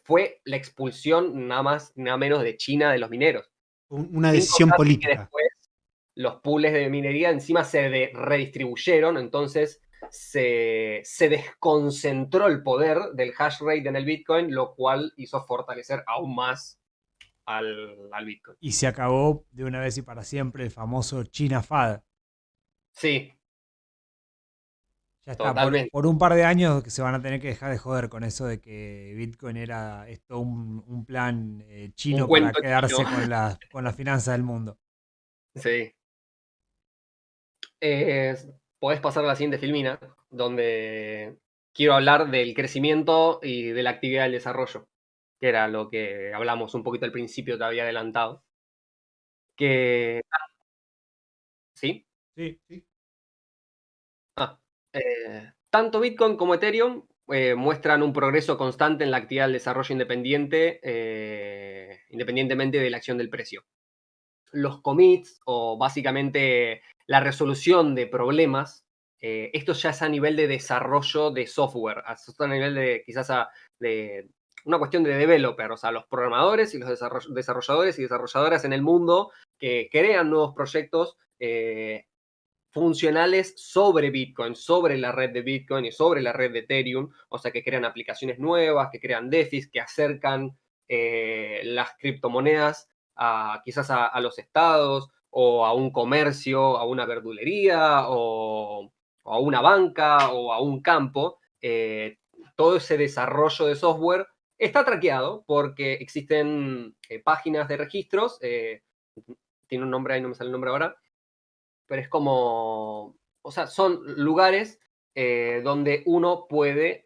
fue la expulsión nada más, nada menos de China de los mineros. Una Sin decisión contar que política. después los pools de minería encima se redistribuyeron, entonces se desconcentró el poder del hash rate en el Bitcoin, lo cual hizo fortalecer aún más al Bitcoin. Y se acabó de una vez y para siempre el famoso China FAD. Sí, Ya está, totalmente. por un par de años que se van a tener que dejar de joder con eso de que Bitcoin era esto un plan Un chino para cuento chino. quedarse con las finanzas del mundo. Sí. Eh, podés pasar a la siguiente filmina, donde quiero hablar del crecimiento y de la actividad del desarrollo, que era lo que hablamos un poquito al principio, te había adelantado. Que, ¿sí? Sí, sí. Tanto Bitcoin como Ethereum muestran un progreso constante en la actividad del desarrollo independiente, independientemente de la acción del precio. Los commits, o básicamente la resolución de problemas, esto ya es a nivel de desarrollo de software, a nivel de quizás de una cuestión de developer, o sea, los programadores y los desarrolladores y desarrolladoras en el mundo que crean nuevos proyectos funcionales sobre Bitcoin, sobre la red de Bitcoin y sobre la red de Ethereum, o sea, que crean aplicaciones nuevas, que crean DeFi, que acercan las criptomonedas quizás a los estados o a un comercio, a una verdulería o a una banca o a un campo. Todo ese desarrollo de software está traqueado porque existen páginas de registros, tiene un nombre ahí, no me sale el nombre ahora, pero es como, o sea, son lugares donde uno puede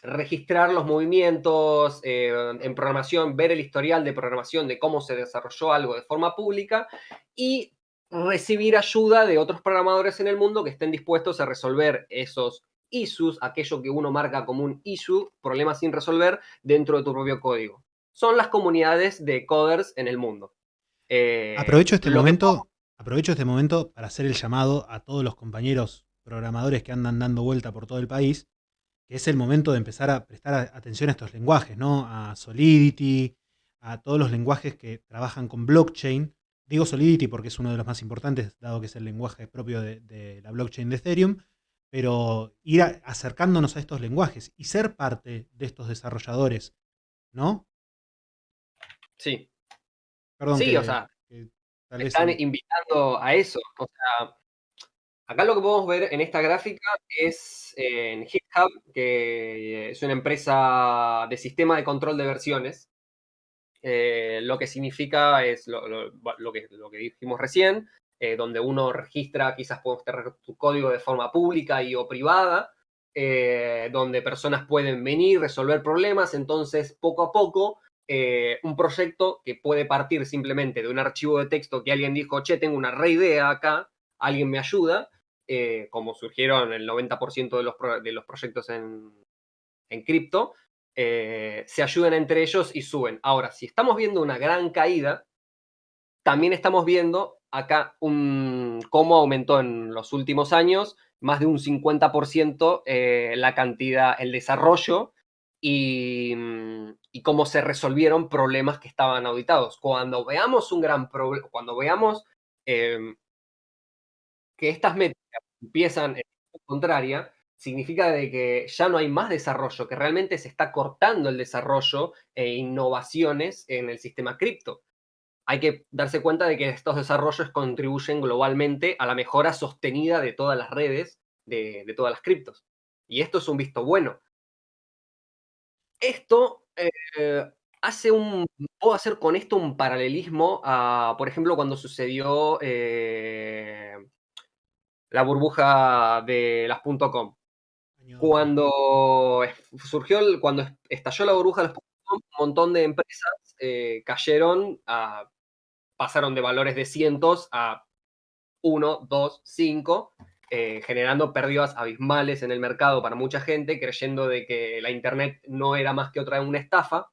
registrar los movimientos en programación, ver el historial de programación de cómo se desarrolló algo de forma pública y recibir ayuda de otros programadores en el mundo que estén dispuestos a resolver esos issues, aquello que uno marca como un issue, problema sin resolver, dentro de tu propio código. Son las comunidades de coders en el mundo. Aprovecho este Lo que momento para hacer el llamado a todos los compañeros programadores que andan dando vuelta por todo el país, que es el momento de empezar a prestar atención a estos lenguajes, ¿no? A Solidity, a todos los lenguajes que trabajan con blockchain. Digo Solidity porque es uno de los más importantes, dado que es el lenguaje propio de la blockchain de Ethereum, pero ir acercándonos a estos lenguajes y ser parte de estos desarrolladores, ¿no? Sí, Perdón sí, o sea, que tal te vez están invitando a eso. O sea, acá lo que podemos ver en esta gráfica es en GitHub, que es una empresa de sistema de control de versiones. Lo que significa es lo que dijimos recién, donde uno registra, quizás puedes tener tu código de forma pública y o privada, donde personas pueden venir, resolver problemas, entonces poco a poco un proyecto que puede partir simplemente de un archivo de texto que alguien dijo, che, tengo una re idea acá, alguien me ayuda, como surgieron el 90% de los proyectos en cripto, se ayudan entre ellos y suben. Ahora, si estamos viendo una gran caída, también estamos viendo acá cómo aumentó en los últimos años más de un 50% la cantidad, el desarrollo y cómo se resolvieron problemas que estaban auditados. Cuando veamos un gran problema, cuando veamos que estas métricas empiezan en contraria, significa de que ya no hay más desarrollo, que realmente se está cortando el desarrollo e innovaciones en el sistema cripto. Hay que darse cuenta de que estos desarrollos contribuyen globalmente a la mejora sostenida de todas las redes, de todas las criptos. Y esto es un visto bueno. Esto puedo hacer con esto un paralelismo a, por ejemplo, cuando sucedió la burbuja de las .com. año 2000. Cuando estalló la burbuja de las .com, un montón de empresas cayeron, pasaron de valores de cientos a 1, 2, 5, generando pérdidas abismales en el mercado para mucha gente, creyendo de que la Internet no era más que una estafa,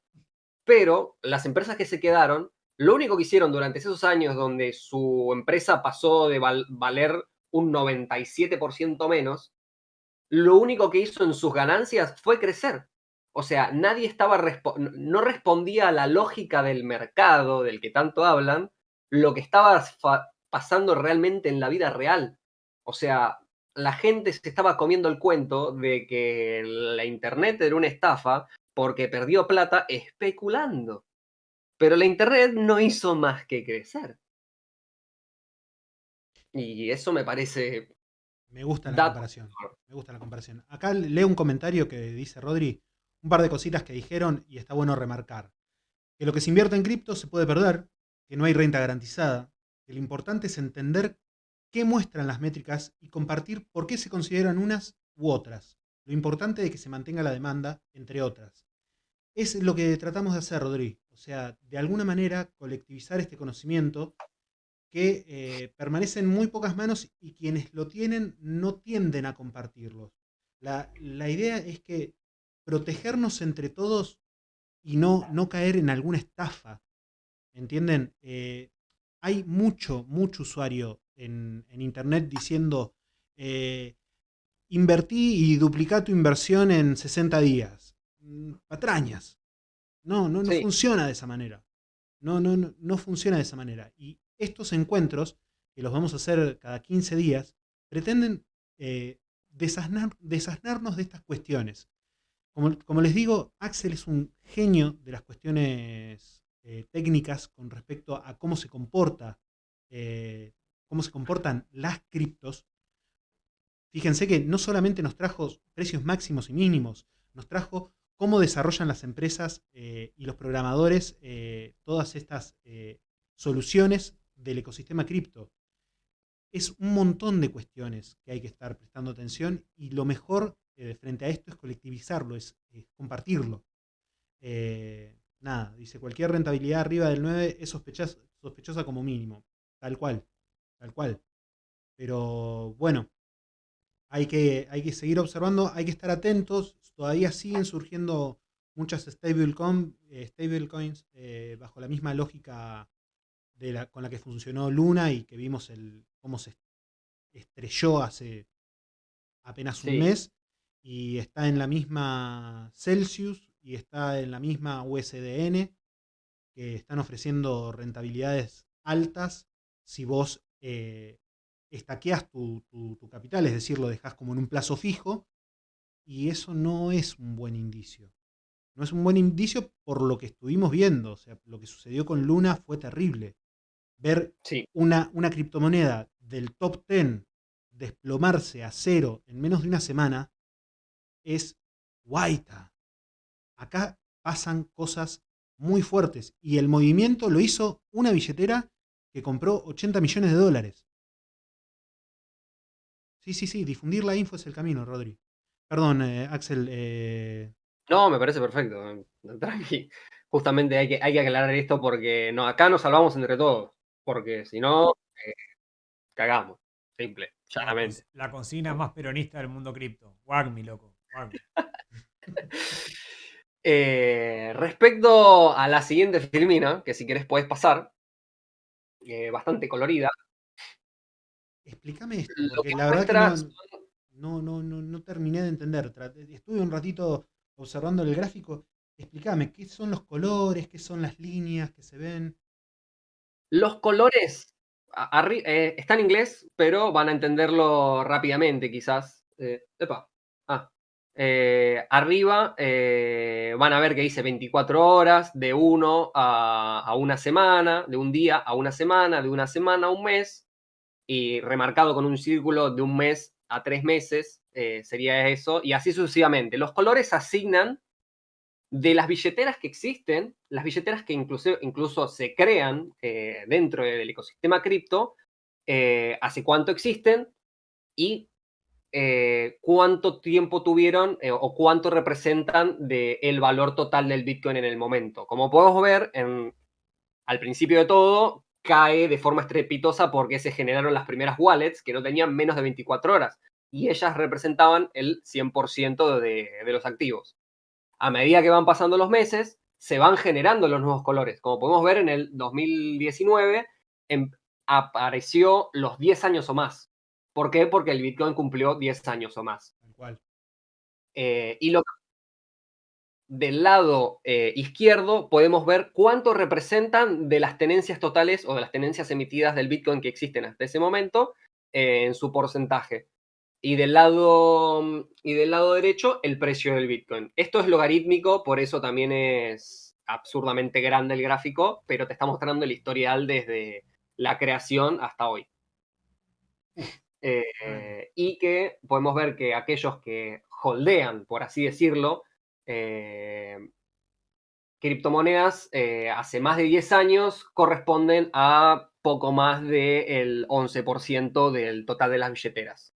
pero las empresas que se quedaron, lo único que hicieron durante esos años donde su empresa pasó de valer un 97% menos, lo único que hizo en sus ganancias fue crecer. O sea, nadie no respondía a la lógica del mercado del que tanto hablan, lo que estaba pasando realmente en la vida real. O sea, la gente se estaba comiendo el cuento de que la Internet era una estafa porque perdió plata especulando. Pero la Internet no hizo más que crecer. Y eso me parece Me gusta la dato. comparación. Me gusta la comparación. Acá leo un comentario que dice Rodri, un par de cositas que dijeron y está bueno remarcar. Que lo que se invierte en cripto se puede perder, que no hay renta garantizada, que lo importante es entender qué muestran las métricas y compartir por qué se consideran unas u otras. Lo importante es que se mantenga la demanda, entre otras. Es lo que tratamos de hacer, Rodri. O sea, de alguna manera colectivizar este conocimiento que permanece en muy pocas manos y quienes lo tienen no tienden a compartirlo. La idea es que protegernos entre todos y no caer en alguna estafa. ¿Entienden? Hay mucho usuario en Internet diciendo invertí y duplicá tu inversión en 60 días. Patrañas. No Sí, funciona de esa manera. No funciona de esa manera. Y estos encuentros, que los vamos a hacer cada 15 días, pretenden desasnarnos de estas cuestiones. Como les digo, Axel es un genio de las cuestiones técnicas con respecto a cómo se comportan las criptos. Fíjense que no solamente nos trajo precios máximos y mínimos, nos trajo cómo desarrollan las empresas y los programadores todas estas soluciones del ecosistema cripto. Es un montón de cuestiones que hay que estar prestando atención y lo mejor frente a esto es colectivizarlo, es compartirlo. Nada, dice, cualquier rentabilidad arriba del 9 es sospechosa como mínimo. Tal cual, tal cual. Pero bueno, hay que seguir observando, hay que estar atentos. Todavía siguen surgiendo muchas stablecoins bajo la misma lógica con la que funcionó Luna y que vimos cómo se estrelló hace apenas un sí. mes. Y está en la misma Celsius y está en la misma USDN, que están ofreciendo rentabilidades altas si vos estaqueas tu capital, es decir, lo dejas como en un plazo fijo, y eso no es un buen indicio. No es un buen indicio por lo que estuvimos viendo. O sea, lo que sucedió con Luna fue terrible. Ver Sí, una criptomoneda del top 10 desplomarse a cero en menos de una semana es guaita. Acá pasan cosas muy fuertes. Y el movimiento lo hizo una billetera que compró 80 millones de dólares. Sí, difundir la info es el camino, Rodri. Perdón, Axel. no, me parece perfecto. Tranqui. Justamente hay que aclarar esto porque no, acá nos salvamos entre todos. Porque si no, eh, cagamos. Simple, llanamente. La consigna más peronista del mundo cripto. WAGMI, loco. WAGMI. Respecto a la siguiente filmina, que si querés podés pasar, bastante colorida, Explícame esto, lo porque que la verdad que muestra no terminé de entender. Estuve un ratito observando el gráfico. Explícame, ¿qué son los colores? ¿Qué son las líneas que se ven? los colores. Está en inglés, pero van a entenderlo rápidamente, quizás. Epa. Ah. Arriba van a ver que dice 24 horas, de 1 a una semana, de un día a una semana, de una semana a un mes, y remarcado con un círculo de un mes a 3 meses, sería eso, y así sucesivamente. Los colores asignan de las billeteras que existen, las billeteras que incluso se crean dentro del ecosistema cripto, hace cuánto existen y cuánto tiempo tuvieron o cuánto representan del valor total del Bitcoin en el momento. Como podemos ver, al principio de todo, cae de forma estrepitosa porque se generaron las primeras wallets que no tenían menos de 24 horas y ellas representaban el 100% de los activos. A medida que van pasando los meses, se van generando los nuevos colores. Como podemos ver, en el 2019 apareció los 10 años o más. ¿Por qué? Porque el Bitcoin cumplió 10 años o más. Tal cual. Y del lado izquierdo podemos ver cuánto representan de las tenencias totales o de las tenencias emitidas del Bitcoin que existen hasta ese momento en su porcentaje. Y del lado derecho, el precio del Bitcoin. Esto es logarítmico, por eso también es absurdamente grande el gráfico, pero te está mostrando el historial desde la creación hasta hoy. Uf, bueno. Y que podemos ver que aquellos que holdean, por así decirlo, eh, criptomonedas hace más de 10 años corresponden a poco más del 11% del total de las billeteras.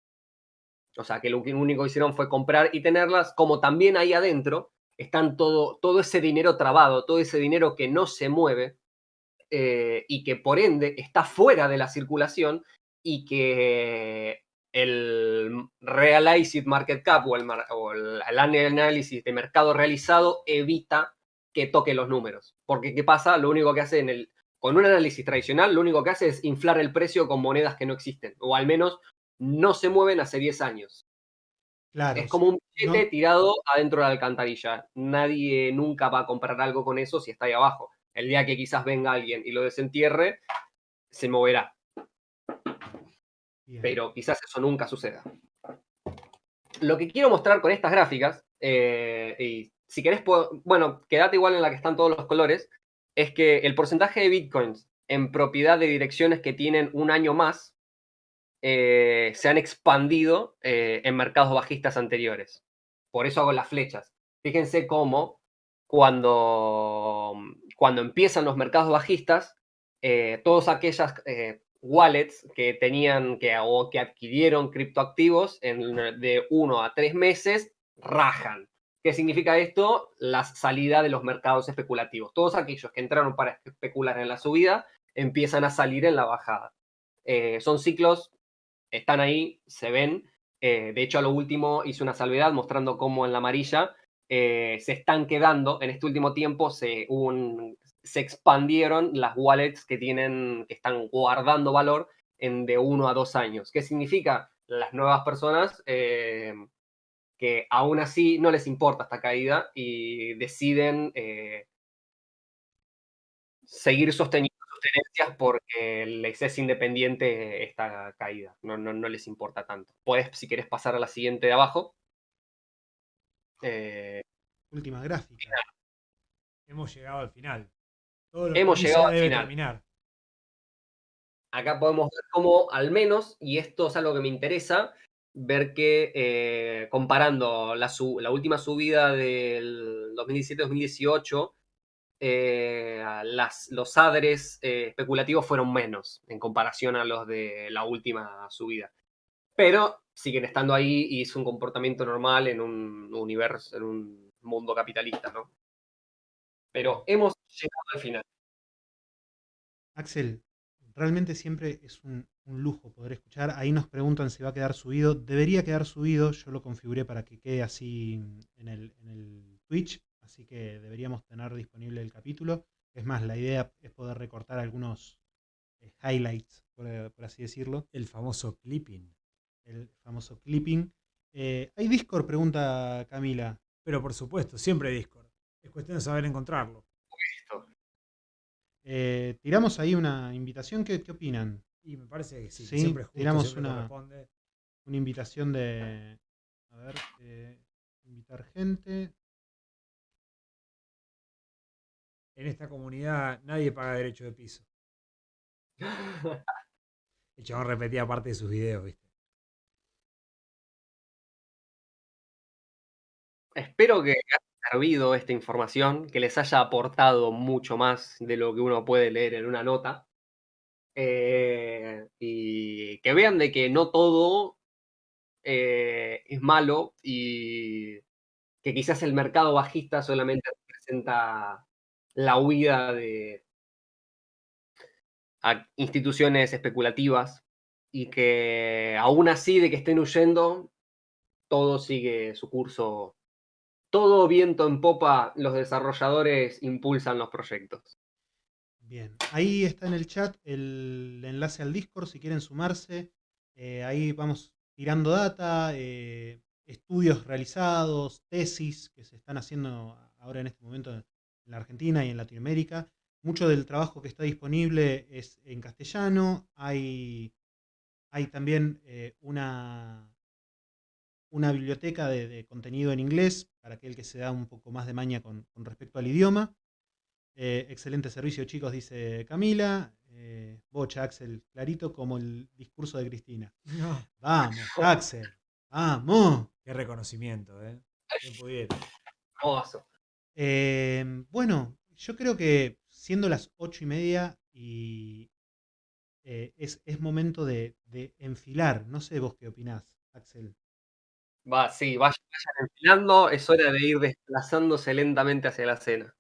O sea, que lo único que hicieron fue comprar y tenerlas, como también ahí adentro están todo ese dinero trabado, todo ese dinero que no se mueve, y que por ende está fuera de la circulación, y que el Realized Market Cap o el análisis de mercado realizado evita que toque los números. Porque ¿qué pasa? Lo único que hace con un análisis tradicional, lo único que hace es inflar el precio con monedas que no existen, o al menos no se mueven hace 10 años. Claro, Es como un billete no, tirado adentro de la alcantarilla. Nadie nunca va a comprar algo con eso si está ahí abajo. El día que quizás venga alguien y lo desentierre, se moverá. bien. Pero quizás eso nunca suceda. Lo que quiero mostrar con estas gráficas, y si querés, bueno, quédate igual en la que están todos los colores, es que el porcentaje de bitcoins en propiedad de direcciones que tienen un año más se han expandido en mercados bajistas anteriores. Por eso hago las flechas. Fíjense cómo cuando, cuando empiezan los mercados bajistas, todas aquellas wallets que tenían o que adquirieron criptoactivos de 1 a 3 meses rajan. ¿Qué significa esto? La salida de los mercados especulativos. Todos aquellos que entraron para especular en la subida empiezan a salir en la bajada. Son ciclos, están ahí, se ven. De hecho, a lo último hice una salvedad mostrando cómo en la amarilla se están quedando, en este último tiempo se expandieron las wallets que están guardando valor de 1 a 2 años. ¿Qué significa? Las nuevas personas que aún así no les importa esta caída y deciden seguir sosteniendo sus tenencias porque les es independiente esta caída. No les importa tanto. Puedes, si quieres, pasar a la siguiente de abajo. Última gráfica. Hemos llegado al final. Todo lo que Hemos llegado inicia al debe final. terminar. Acá podemos ver cómo, al menos, y esto es algo que me interesa, ver que comparando la última subida del 2017-2018, los adres especulativos fueron menos en comparación a los de la última subida. Pero siguen estando ahí y es un comportamiento normal en un universo, en un mundo capitalista, ¿no? Pero hemos llegado al final. Axel, realmente siempre es un lujo poder escuchar. Ahí nos preguntan si va a quedar subido. Debería quedar subido. Yo lo configuré para que quede así en el Twitch. Así que deberíamos tener disponible el capítulo. Es más, la idea es poder recortar algunos highlights, por así decirlo. El famoso clipping. El famoso clipping. ¿Hay Discord? Pregunta Camila. Pero por supuesto, siempre Discord. Es cuestión de saber encontrarlo. Esto. Tiramos ahí una invitación. ¿Qué opinan? Y me parece que sí, Sí, siempre es justo, tiramos siempre corresponde. una invitación de, a ver, invitar gente. En esta comunidad nadie paga derecho de piso. El chabón repetía parte de sus videos, ¿viste? Espero que haya servido esta información, que les haya aportado mucho más de lo que uno puede leer en una nota. Y que vean de que no todo es malo y que quizás el mercado bajista solamente representa la huida a instituciones especulativas y que aún así de que estén huyendo, todo sigue su curso. Todo viento en popa, los desarrolladores impulsan los proyectos. Bien, ahí está en el chat el enlace al Discord si quieren sumarse. Ahí vamos tirando data, estudios realizados, tesis que se están haciendo ahora en este momento en la Argentina y en Latinoamérica. Mucho del trabajo que está disponible es en castellano. Hay también una biblioteca de contenido en inglés para aquel que se da un poco más de maña con respecto al idioma. Excelente servicio, chicos, dice Camila. Bocha, Axel, clarito como el discurso de Cristina. No. Vamos, Axel, vamos. Qué reconocimiento, ¿eh? Qué pudiera. Hermoso. Bueno, yo creo que siendo las 8:30 y es momento de enfilar. No sé vos qué opinás, Axel. Sí, vayan enfilando, es hora de ir desplazándose lentamente hacia la cena.